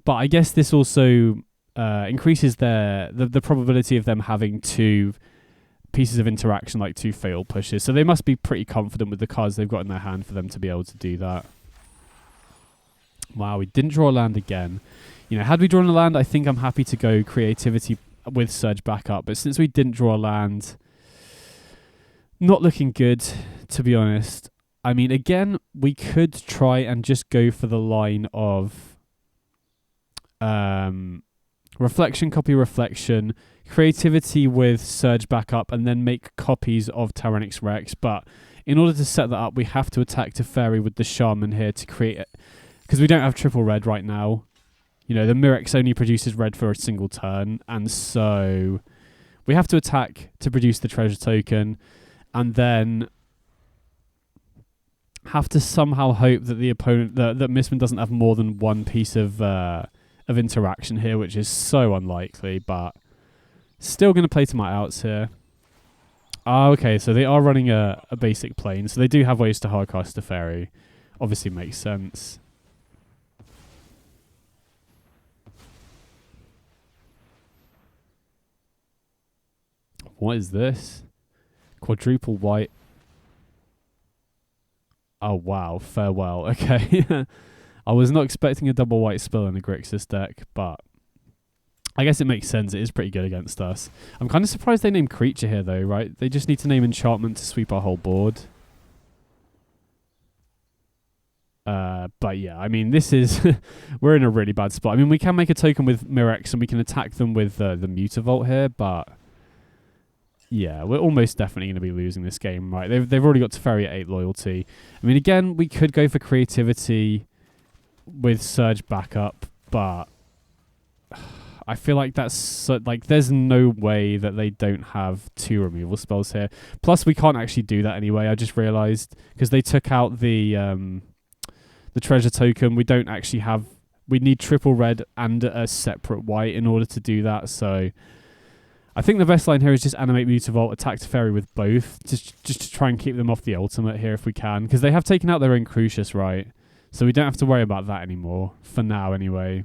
But I guess this also increases the probability of them having 2 pieces of interaction, like 2 fatal pushes. So they must be pretty confident with the cards they've got in their hand for them to be able to do that. Wow, we didn't draw a land again. You know, had we drawn a land, I think I'm happy to go creativity with Surge backup. But since we didn't draw a land, not looking good, to be honest. I mean, again, we could try and just go for the line of reflection, copy, reflection, creativity with Surge backup, and then make copies of Tyrannix Rex. But in order to set that up, we have to attack Teferi with the Shaman here to create it, because we don't have triple red right now. You know, the Mirex only produces red for a single turn, and so we have to attack to produce the treasure token, and then have to somehow hope that the opponent, that Mistman doesn't have more than 1 piece of interaction here, which is so unlikely, but still going to play to my outs here. Okay, so they are running a basic plane, so they do have ways to hardcast the fairy. Obviously makes sense. What is this? Quadruple white. Oh, wow. Farewell. Okay. I was not expecting a double white spell in a Grixis deck, but I guess it makes sense. It is pretty good against us. I'm kind of surprised they named creature here, though, right? They just need to name enchantment to sweep our whole board. But yeah, I mean, this is... we're in a really bad spot. I mean, we can make a token with Mirex and we can attack them with the Mutavault here, but... yeah, we're almost definitely going to be losing this game, right? They've already got Teferi at 8 loyalty. I mean, again, we could go for creativity with Surge backup, but I feel like that's like there's no way that they don't have 2 removal spells here. Plus, we can't actually do that anyway. I just realized because they took out the treasure token. We don't actually have. We need triple red and a separate white in order to do that. So. I think the best line here is just animate Mutavault, attack Teferi with both, just to try and keep them off the ultimate here if we can, because they have taken out their own Crucius, right? So we don't have to worry about that anymore, for now anyway.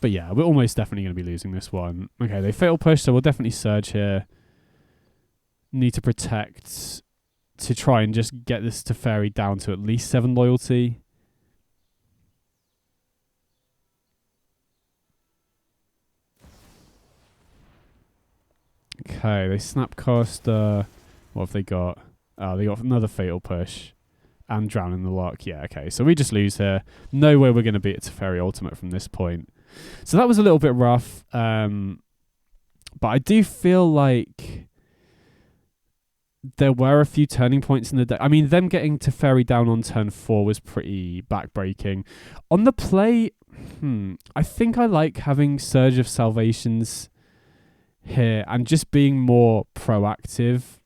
But yeah, we're almost definitely going to be losing this one. Okay, they fatal push, so we'll definitely Surge here. Need to protect to try and just get this Teferi down to at least 7 loyalty. Okay, they Snapcaster. What have they got? Oh, they got another Fatal Push. And Drown in the Lock. Yeah, okay. So we just lose here. No way we're going to beat a Teferi Ultimate from this point. So that was a little bit rough. But I do feel like there were a few turning points in the deck. I mean, them getting Teferi down on turn 4 was pretty backbreaking. On the play, I think I like having Surge of Salvations here and just being more proactive,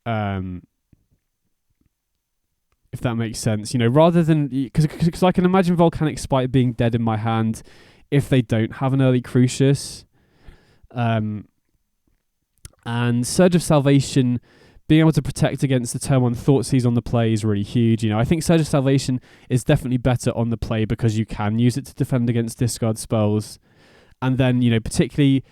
if that makes sense, you know, rather than because I can imagine Volcanic Spite being dead in my hand if they don't have an early Crucius, and Surge of Salvation being able to protect against the turn 1 Thoughtseize on the play is really huge. You know, I think Surge of Salvation is definitely better on the play because you can use it to defend against discard spells, and then, you know, particularly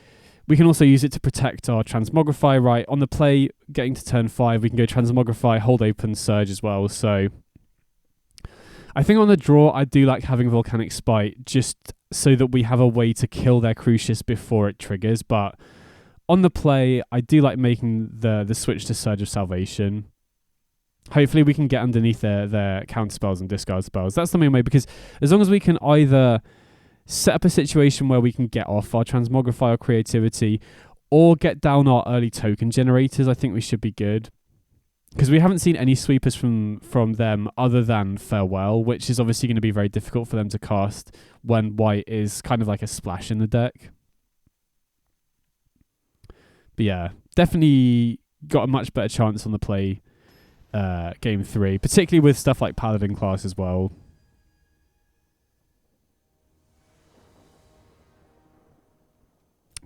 we can also use it to protect our Transmogrify, right? On the play, getting to turn 5, we can go Transmogrify, hold open, Surge as well. So I think on the draw, I do like having Volcanic Spite just so that we have a way to kill their Crucius before it triggers. But on the play, I do like making the switch to Surge of Salvation. Hopefully we can get underneath their counter spells and discard spells. That's the main way, because as long as we can either set up a situation where we can get off our Transmogrify or Creativity, or get down our early token generators. I think we should be good. Because we haven't seen any sweepers from them other than Farewell, which is obviously going to be very difficult for them to cast when white is kind of like a splash in the deck. But yeah, definitely got a much better chance on the play game 3, particularly with stuff like Paladin class as well.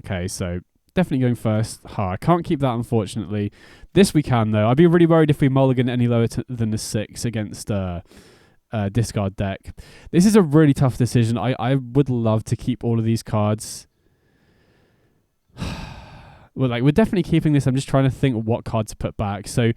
Okay, so definitely going first. I can't keep that, unfortunately. This we can, though. I'd be really worried if we mulligan any lower than the 6 against discard deck. This is a really tough decision. I would love to keep all of these cards. Well, like, we're definitely keeping this. I'm just trying to think what card to put back. So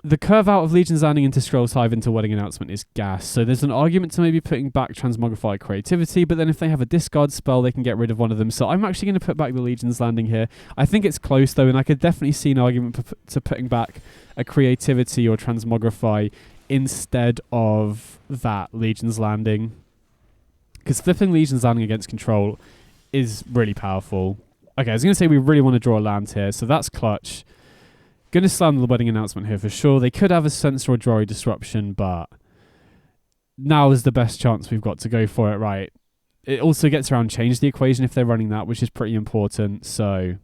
the curve out of Legion's Landing into Scrolls Hive into Wedding Announcement is gas. So there's an argument to maybe putting back Transmogrify Creativity, but then if they have a discard spell, they can get rid of one of them. So I'm actually going to put back the Legion's Landing here. I think it's close, though, and I could definitely see an argument to putting back a Creativity or Transmogrify instead of that Legion's Landing. Because flipping Legion's Landing against control is really powerful. Okay, I was going to say we really want to draw a land here, so that's clutch. Going to slam the Wedding Announcement here for sure. They could have a Censor or Drory Disruption, but now is the best chance we've got to go for it, right? It also gets around change the equation if they're running that, which is pretty important, so...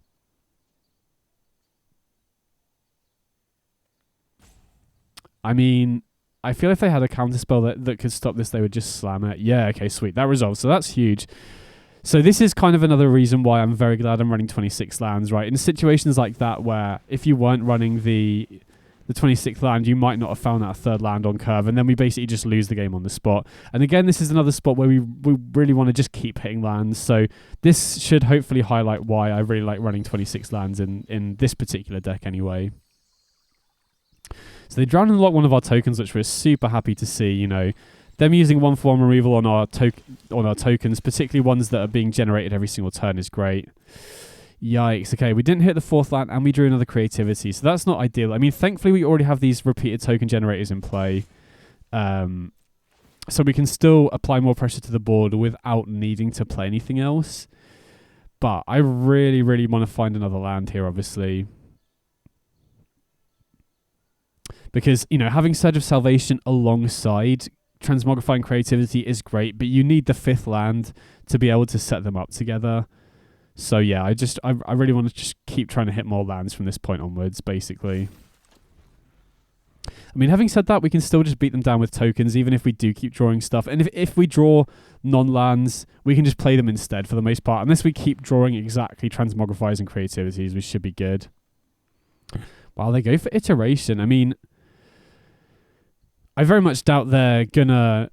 I mean, I feel if they had a counterspell that could stop this, they would just slam it. Yeah, okay, sweet. That resolves, so that's huge. So this is kind of another reason why I'm very glad I'm running 26 lands, right? In situations like that where if you weren't running the 26th land, you might not have found that third land on curve, and then we basically just lose the game on the spot. And again, this is another spot where we really want to just keep hitting lands. So this should hopefully highlight why I really like running 26 lands in this particular deck anyway. So they drown and lock one of our tokens, which we're super happy to see, you know. Them using 1-for-1 removal on our tokens, particularly ones that are being generated every single turn, is great. Yikes. Okay, we didn't hit the 4th land and we drew another Creativity, so that's not ideal. I mean, thankfully we already have these repeated token generators in play. So we can still apply more pressure to the board without needing to play anything else. But I really, really want to find another land here, obviously. Because, you know, having Surge of Salvation alongside Transmogrifying Creativity is great, but you need the 5th land to be able to set them up together. So yeah, I really want to just keep trying to hit more lands from this point onwards, basically. I mean, having said that, we can still just beat them down with tokens, even if we do keep drawing stuff. And if we draw non-lands, we can just play them instead for the most part. Unless we keep drawing exactly Transmogrifies and Creativities, we should be good. While they go for Iteration, I mean, I very much doubt they're going to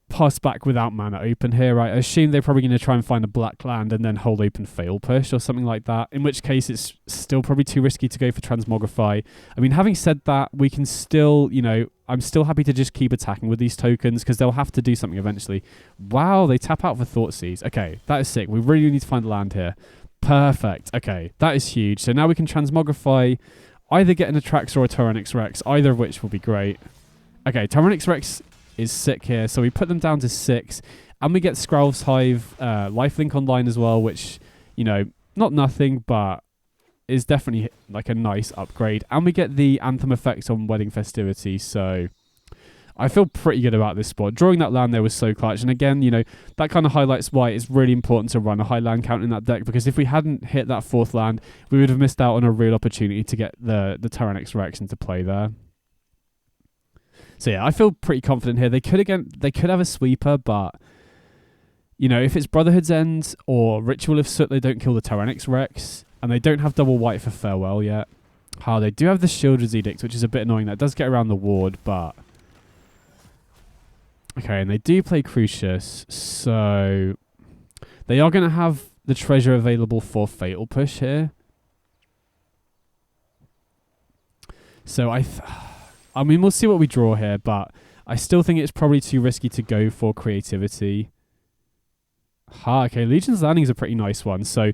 pass back without mana open here, right? I assume they're probably going to try and find a black land and then hold open Fail Push or something like that, in which case it's still probably too risky to go for Transmogrify. I mean, having said that, we can still, you know, I'm still happy to just keep attacking with these tokens because they'll have to do something eventually. Wow, they tap out for Thoughtseize. Okay, that is sick. We really need to find a land here. Perfect. Okay, that is huge. So now we can Transmogrify, either get an Atraxa or a Tyrannix Rex, either of which will be great. Okay, Tyrannix Rex is sick here, so we put them down to 6, and we get Scrolls Hive lifelink online as well, which, you know, not nothing, but is definitely like a nice upgrade. And we get the Anthem effect on Wedding Festivity, so I feel pretty good about this spot. Drawing that land there was so clutch, and again, you know, that kind of highlights why it's really important to run a high land count in that deck, because if we hadn't hit that 4th land, we would have missed out on a real opportunity to get the Tyrannix Rex into play there. So yeah, I feel pretty confident here. They could have a sweeper, but you know, if it's Brotherhood's End or Ritual of Soot, they don't kill the Tyrannix Rex, and they don't have double white for Farewell yet. They do have the Shieldred's Edict, which is a bit annoying. That does get around the ward, but okay, and they do play Crucius, so they are going to have the treasure available for Fatal Push here. So I mean, we'll see what we draw here, but I still think it's probably too risky to go for Creativity. Okay, Legion's Landing is a pretty nice one. So,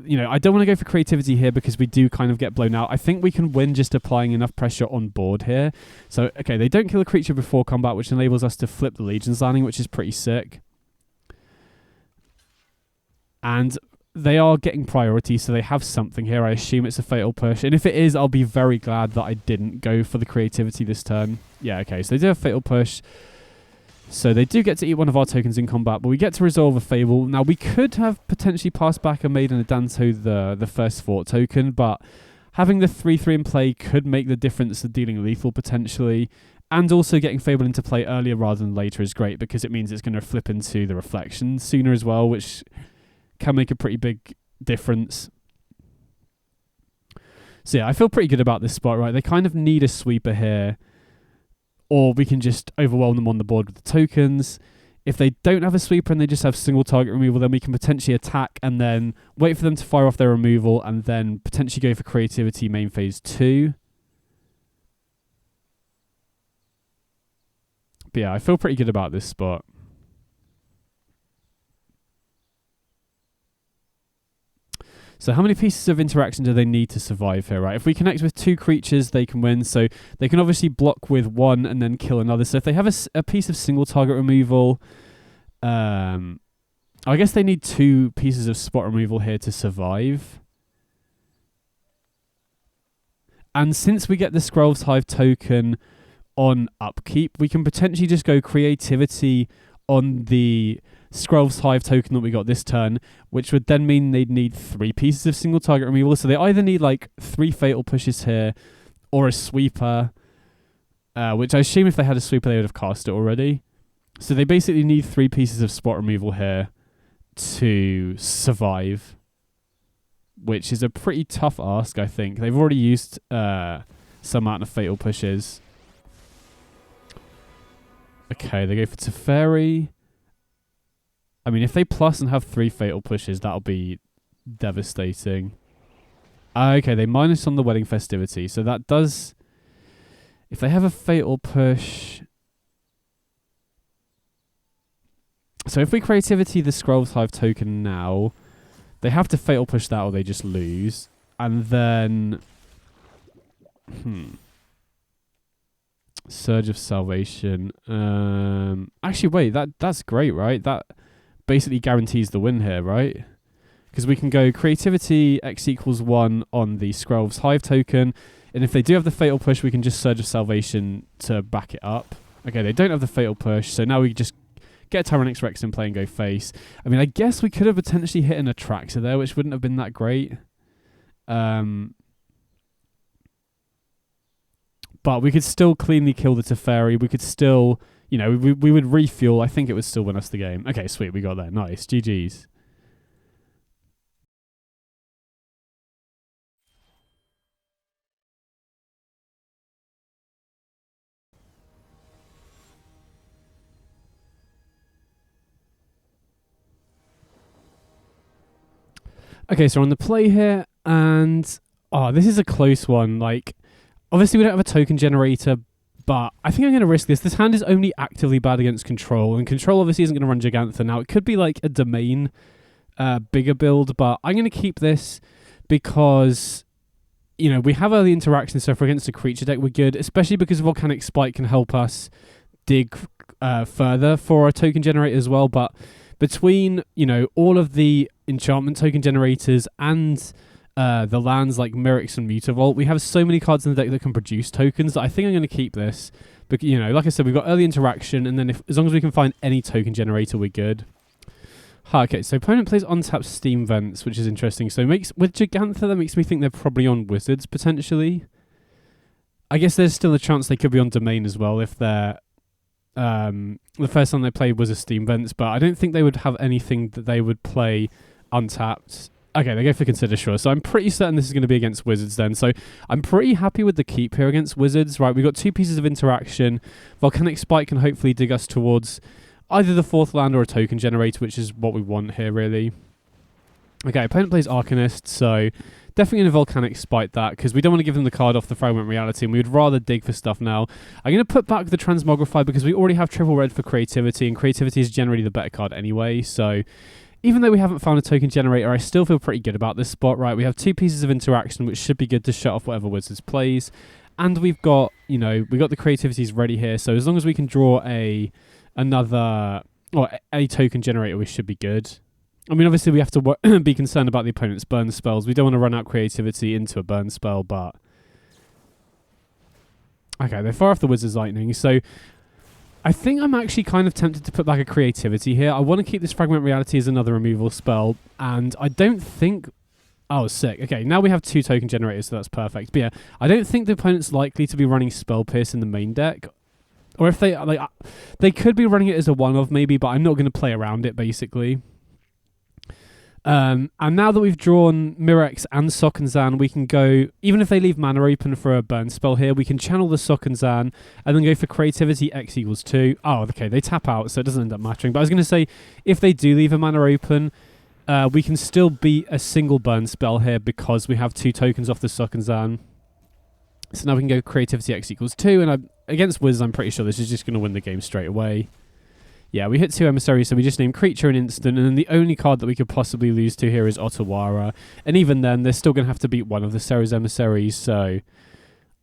you know, I don't want to go for Creativity here because we do kind of get blown out. I think we can win just applying enough pressure on board here. So, okay, they don't kill a creature before combat, which enables us to flip the Legion's Landing, which is pretty sick. And they are getting priority, so they have something here. I assume it's a fatal push. And if it is, I'll be very glad that I didn't go for the creativity this turn. Yeah, okay, so they do have fatal push. So they do get to eat one of our tokens in combat, but we get to resolve a Fable. Now, we could have potentially passed back a Maiden Adanto, the first fort token, but having the 3/3 in play could make the difference of dealing lethal potentially. And also getting Fable into play earlier rather than later is great, because it means it's going to flip into the Reflection sooner as well, which can make a pretty big difference. So yeah, I feel pretty good about this spot, right? They kind of need a sweeper here, or we can just overwhelm them on the board with the tokens. If they don't have a sweeper and they just have single target removal, then we can potentially attack and then wait for them to fire off their removal and then potentially go for creativity main phase 2. But yeah, I feel pretty good about this spot. So how many pieces of interaction do they need to survive here, right? If we connect with 2 creatures, they can win. So they can obviously block with 1 and then kill another. So if they have a piece of single target removal, I guess they need 2 pieces of spot removal here to survive. And since we get the Scrolls Hive token on upkeep, we can potentially just go creativity on the Scrolls Hive token that we got this turn, which would then mean they'd need 3 pieces of single target removal. So they either need like 3 fatal pushes here or a sweeper, which I assume if they had a sweeper they would have cast it already. So they basically need 3 pieces of spot removal here to survive, which is a pretty tough ask, I think. They've already used some amount of fatal pushes. Okay, they go for Teferi. I mean, if they plus and have 3 fatal pushes, that'll be devastating. Okay, they minus on the wedding festivity. So that does... If they have a fatal push... So if we creativity the Scrolls Hive token now, they have to fatal push that or they just lose. And then... Surge of Salvation. Actually, wait, that's great, right? That basically guarantees the win here, right? Because we can go creativity x equals 1 on the Scrolls Hive token, and if they do have the fatal push, we can just Surge of Salvation to back it up. Okay, they don't have the fatal push, so now we just get Tyrannix Rex in play and go face. I mean, I guess we could have potentially hit an Attractor there, which wouldn't have been that great. But we could still cleanly kill the Teferi. We could still, you know, we would refuel. I think it would still win us the game. Okay, sweet. We got there. Nice. GG's. Okay, so we're on the play here, and this is a close one. Like, obviously we don't have a token generator, but I think I'm going to risk this. This hand is only actively bad against control, and control obviously isn't going to run Gigantha. Now, it could be like a domain bigger build, but I'm going to keep this because, you know, we have early interaction, so if we're against a creature deck, we're good, especially because Volcanic Spike can help us dig further for a token generator as well. But between, you know, all of the enchantment token generators and the lands like Mirix and Mutavault, we have so many cards in the deck that can produce tokens that I think I'm going to keep this. But, you know, like I said, we've got early interaction, and then as long as we can find any token generator, we're good. Okay, so opponent plays untapped Steam Vents, which is interesting. So with Gigantha, that makes me think they're probably on Wizards, potentially. I guess there's still a chance they could be on Domain as well if they're... the first time they played was a Steam Vents, but I don't think they would have anything that they would play untapped. Okay, they go for Consider, sure. So I'm pretty certain this is going to be against Wizards then. So I'm pretty happy with the keep here against Wizards. Right, we've got 2 pieces of interaction. Volcanic Spike can hopefully dig us towards either the 4th land or a token generator, which is what we want here, really. Okay, opponent plays Arcanist, so definitely going to Volcanic Spike that, because we don't want to give them the card off the Fragment Reality, and we would rather dig for stuff now. I'm going to put back the Transmogrify because we already have triple red for Creativity, and Creativity is generally the better card anyway, so... Even though we haven't found a token generator, I still feel pretty good about this spot, right? We have 2 pieces of interaction, which should be good to shut off whatever Wizards plays. And we've got, you know, we've got the creativities ready here. So as long as we can draw a token generator, we should be good. I mean, obviously we have to be concerned about the opponent's burn spells. We don't want to run out creativity into a burn spell, but... Okay, they fire off the Wizard's Lightning, so... I think I'm actually kind of tempted to put back a creativity here. I want to keep this Fragment Reality as another removal spell, and I don't think... Oh, sick. Okay, now we have 2 token generators, so that's perfect. But yeah, I don't think the opponent's likely to be running Spell Pierce in the main deck. Or if they could be running it as a one-off maybe, but I'm not going to play around it, basically. And now that we've drawn Mirex and Sokenzan, we can go, even if they leave mana open for a burn spell here, we can channel the Sokenzan and then go for creativity X equals 2. Oh, okay, they tap out, so it doesn't end up mattering. But I was going to say, if they do leave a mana open, we can still beat a single burn spell here because we have 2 tokens off the Sokenzan. So now we can go creativity X equals 2, and against Wizards, I'm pretty sure this is just going to win the game straight away. Yeah, we hit 2 emissaries, so we just name creature an instant, and then the only card that we could possibly lose to here is Otawara. And even then, they're still going to have to beat one of the Serra's emissaries, so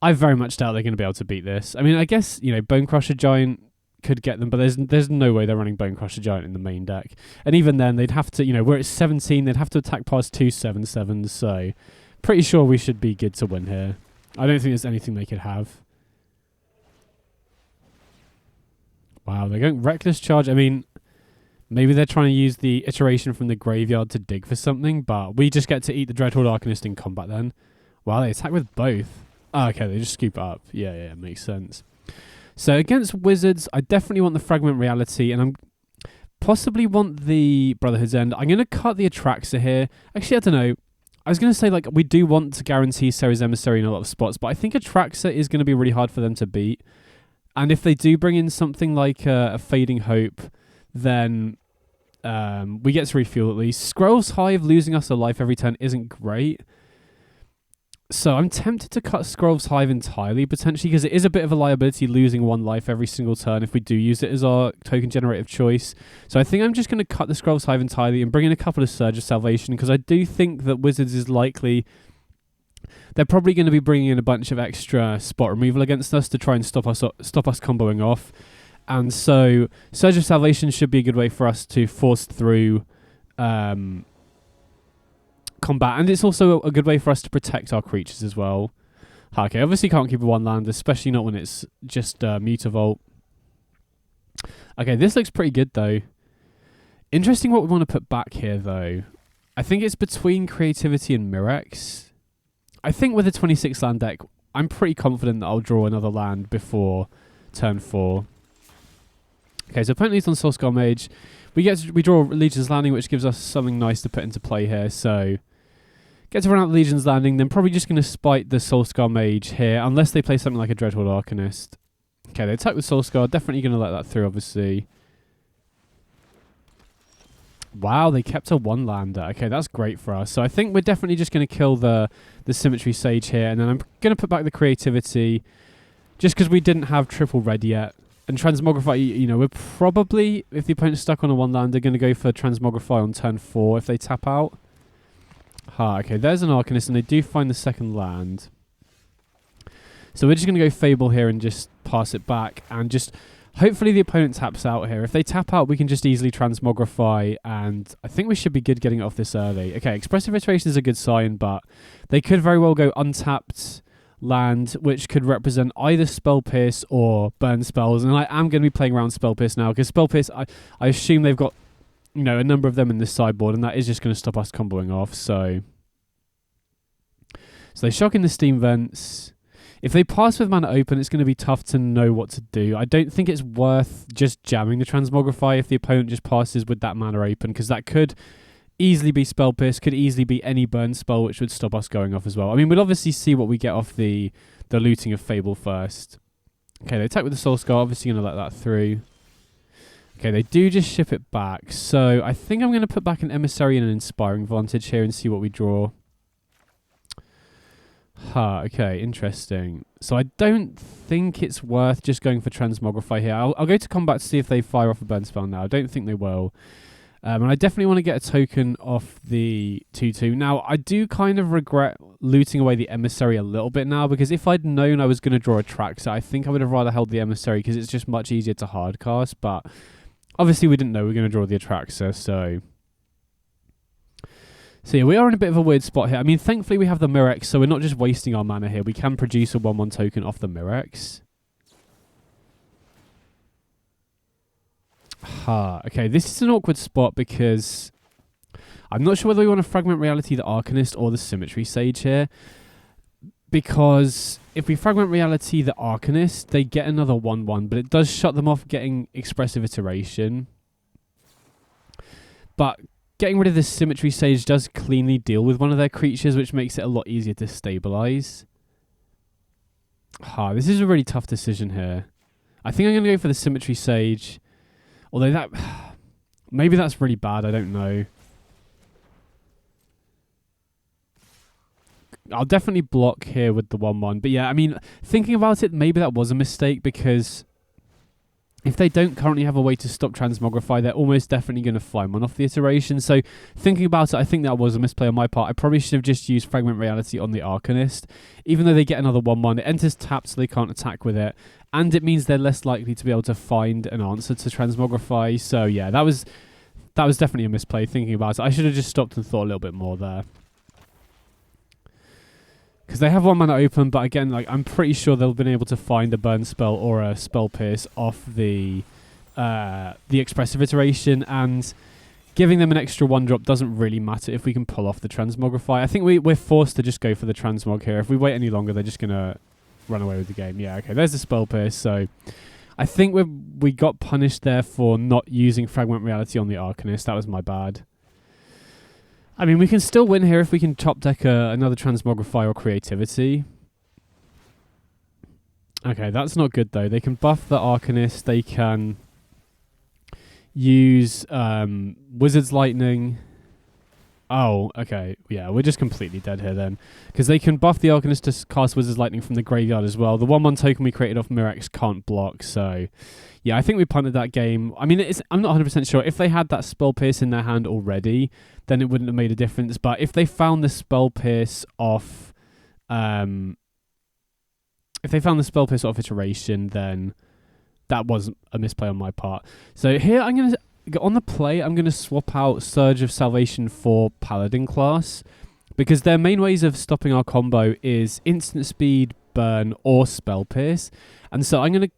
I very much doubt they're going to be able to beat this. I mean, I guess, Bone Crusher Giant could get them, but there's no way they're running Bone Crusher Giant in the main deck. And even then, they'd have to, we're at 17, they'd have to attack past 2 7/7s, so pretty sure we should be good to win here. I don't think there's anything they could have. Wow, they're going Reckless Charge. I mean, maybe they're trying to use the iteration from the graveyard to dig for something, but we just get to eat the Dreadhorde Arcanist in combat then. Wow, they attack with both. Oh, okay, they just scoop it up. Yeah, makes sense. So against Wizards, I definitely want the Fragment Reality, and I'm possibly want the Brotherhood's End. I'm going to cut the Atraxa here. Actually, I don't know. I was going to say, we do want to guarantee Serra's Emissary in a lot of spots, but I think Atraxa is going to be really hard for them to beat. And if they do bring in something like a Fading Hope, then we get to refuel at least. Scroll's Hive losing us a life every turn isn't great. So I'm tempted to cut Scroll's Hive entirely, potentially, because it is a bit of a liability losing 1 life every single turn if we do use it as our token generator of choice. So I think I'm just going to cut the Scroll's Hive entirely and bring in a couple of Surge of Salvation, because I do think that Wizards is likely... They're probably going to be bringing in a bunch of extra spot removal against us to try and stop us comboing off. And so Surge of Salvation should be a good way for us to force through combat. And it's also a good way for us to protect our creatures as well. Okay, obviously can't keep a 1-land, especially not when it's just Mutavault. Okay, this looks pretty good though. Interesting what we want to put back here though. I think it's between Creativity and Mirex. I think with a 26 land deck, I'm pretty confident that I'll draw another land before turn 4. Okay, so opponent leads on Soulscar Mage. We draw Legion's Landing, which gives us something nice to put into play here. So get to run out the Legion's Landing. Then probably just going to spite the Soulscar Mage here, unless they play something like a Dreadhorde Arcanist. Okay, they attack with Soulscar. Definitely going to let that through, obviously. Wow, they kept a 1-lander. Okay, that's great for us. So I think we're definitely just going to kill the Symmetry Sage here. And then I'm going to put back the Creativity just because we didn't have triple red yet. And Transmogrify, we're probably, if the opponent's stuck on a 1-lander, going to go for Transmogrify on turn 4 if they tap out. Okay, there's an Arcanist, and they do find the second land. So we're just going to go Fable here and just pass it back and just... Hopefully the opponent taps out here. If they tap out, we can just easily Transmogrify, and I think we should be good getting it off this early. Okay, Expressive Iteration is a good sign, but they could very well go untapped land, which could represent either Spell Pierce or Burn Spells, and I am going to be playing around Spell Pierce now, because Spell Pierce, I assume they've got a number of them in this sideboard, and that is just going to stop us comboing off, so they shock in the Steam Vents. If they pass with mana open, it's going to be tough to know what to do. I don't think it's worth just jamming the Transmogrify if the opponent just passes with that mana open, because that could easily be Spell Pierce, could easily be any burn spell, which would stop us going off as well. I mean, we'll obviously see what we get off the looting of Fable first. Okay, they attack with the Soul Scar, obviously going to let that through. Okay, they do just ship it back. So I think I'm going to put back an Emissary and an Inspiring Vantage here and see what we draw. Okay, interesting. So I don't think it's worth just going for Transmogrify here. I'll go to combat to see if they fire off a burn spell now. I don't think they will. And I definitely want to get a token off the 2/2. Now, I do kind of regret looting away the Emissary a little bit now, because if I'd known I was going to draw a Traxa, I think I would have rather held the Emissary, because it's just much easier to hardcast. But obviously we didn't know we were going to draw the Atraxa, so... So yeah, we are in a bit of a weird spot here. I mean, thankfully we have the Mirrex, so we're not just wasting our mana here. We can produce a 1/1 token off the Mirrex. Okay, this is an awkward spot because I'm not sure whether we want to Fragment Reality the Arcanist or the Symmetry Sage here. Because if we Fragment Reality the Arcanist, they get another 1/1, but it does shut them off getting Expressive Iteration. But getting rid of the Symmetry Sage does cleanly deal with one of their creatures, which makes it a lot easier to stabilize. This is a really tough decision here. I think I'm going to go for the Symmetry Sage. Although that... maybe that's really bad, I don't know. I'll definitely block here with the 1/1. But yeah, I mean, thinking about it, maybe that was a mistake because if they don't currently have a way to stop Transmogrify, they're almost definitely going to fly one off the iteration. So thinking about it, I think that was a misplay on my part. I probably should have just used Fragment Reality on the Arcanist. Even though they get another 1/1, it enters tapped so they can't attack with it. And it means they're less likely to be able to find an answer to Transmogrify. So yeah, that was definitely a misplay thinking about it. I should have just stopped and thought a little bit more there. Because they have 1 mana open, but again, like I'm pretty sure they'll have been able to find a burn spell or a spell pierce off the expressive iteration, and giving them an extra 1-drop doesn't really matter if we can pull off the Transmogrify. I think we're forced to just go for the Transmog here. If we wait any longer, they're just gonna run away with the game. Yeah, okay, there's the spell pierce. So I think we got punished there for not using Fragment Reality on the Arcanist. That was my bad. I mean, we can still win here if we can top deck another Transmogrify or Creativity. Okay, that's not good though. They can buff the Arcanist. They can use Wizard's Lightning. Oh, okay. Yeah, we're just completely dead here then. Because they can buff the Arcanist to cast Wizard's Lightning from the graveyard as well. The 1/1 token we created off Mirrex can't block, so... yeah, I think we punted that game. I mean, I'm not 100% sure. If they had that Spell Pierce in their hand already, then it wouldn't have made a difference. But if they found the Spell Pierce off... if they found the Spell Pierce off iteration, then that was a misplay on my part. So here I'm going to... on the play, I'm going to swap out Surge of Salvation for Paladin class, because their main ways of stopping our combo is instant speed, burn, or spell pierce. And so I'm going to...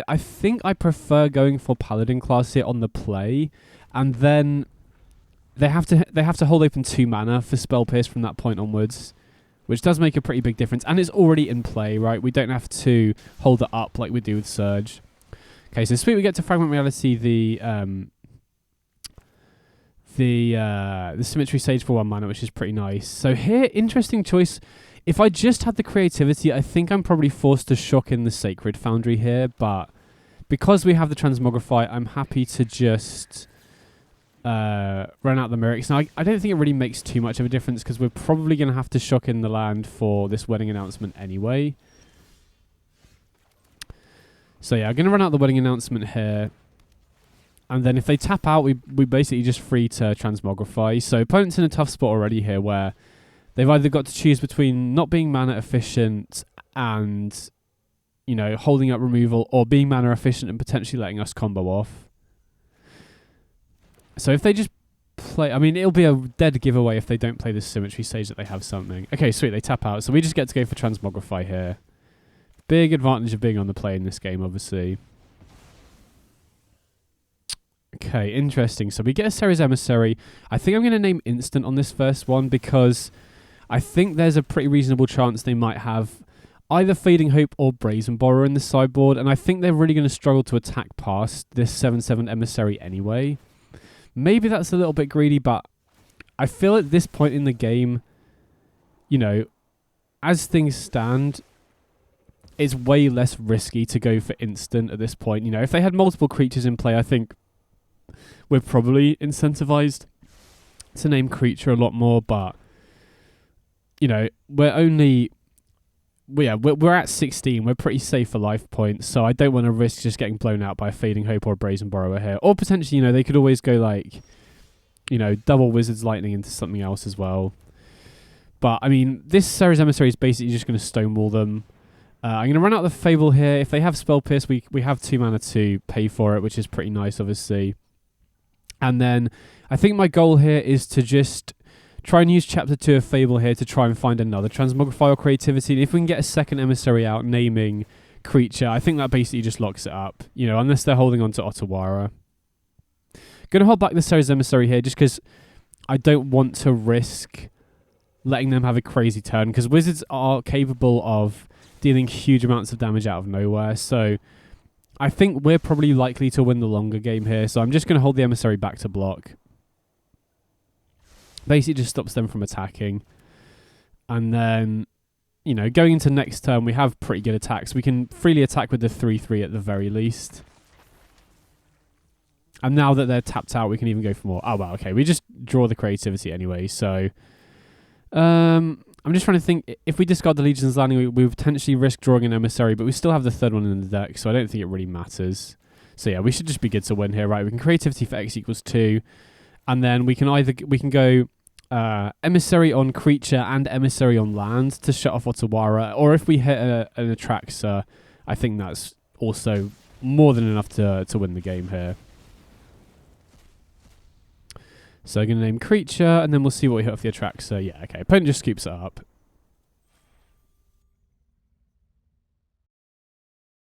I think I prefer going for Paladin class here on the play, and then they have to hold open 2 mana for spell pierce from that point onwards, which does make a pretty big difference. And it's already in play, right? We don't have to hold it up like we do with Surge. Okay, so sweet, we get to Fragment Reality the Symmetry Sage for 1 mana, which is pretty nice. So here, interesting choice. If I just had the Creativity, I think I'm probably forced to shock in the Sacred Foundry here, but because we have the Transmogrify, I'm happy to just run out the Mirrex. Now, I don't think it really makes too much of a difference, because we're probably going to have to shock in the land for this wedding announcement anyway. So yeah, I'm going to run out the wedding announcement here. And then if they tap out, we basically just free to Transmogrify. So opponent's in a tough spot already here, where they've either got to choose between not being mana efficient and, you know, holding up removal, or being mana efficient and potentially letting us combo off. So if they just play... I mean, it'll be a dead giveaway if they don't play this Symmetry Sage that they have something. Okay, sweet, they tap out. So we just get to go for Transmogrify here. Big advantage of being on the play in this game, obviously. Okay, interesting. So we get a Ceres Emissary. I think I'm going to name Instant on this first one, because I think there's a pretty reasonable chance they might have either Fading Hope or Brazen Borrower in the sideboard, and I think they're really going to struggle to attack past this 7/7 Emissary anyway. Maybe that's a little bit greedy, but I feel at this point in the game, you know, as things stand, it's way less risky to go for Instant at this point. You know, if they had multiple creatures in play, I think we're probably incentivized to name creature a lot more, but you know, we're at 16. We're pretty safe for life points, so I don't want to risk just getting blown out by a Fading Hope or a Brazen Borrower here. Or potentially, you know, they could always go like, you know, double Wizard's Lightning into something else as well. But I mean, this Ceres Emissary is basically just going to stonewall them. I'm going to run out the Fable here. If they have Spell Pierce, we have 2 mana to pay for it, which is pretty nice, obviously. And then I think my goal here is to just Try and use Chapter 2 of Fable here to try and find another Transmogrify or Creativity. And if we can get a second Emissary out naming creature, I think that basically just locks it up. You know, unless they're holding on to Otawara. Gonna hold back the Ceres Emissary here just because I don't want to risk letting them have a crazy turn, because Wizards are capable of dealing huge amounts of damage out of nowhere. So I think we're probably likely to win the longer game here. So I'm just going to hold the Emissary back to block. Basically just stops them from attacking. And then, you know, going into next turn, we have pretty good attacks. We can freely attack with the 3/3 at the very least. And now that they're tapped out, we can even go for more. Oh, well, okay. We just draw the creativity anyway. So I'm just trying to think. If we discard the Legion's Landing, we potentially risk drawing an Emissary, but we still have the third one in the deck, so I don't think it really matters. So yeah, we should just be good to win here, right? We can creativity for X = 2, and then we can go Emissary on creature and Emissary on land to shut off Otawara, or if we hit an Atraxa, I think that's also more than enough to win the game here. So I'm going to name creature, and then we'll see what we hit off the Atraxa. Yeah, okay. Opponent just scoops it up.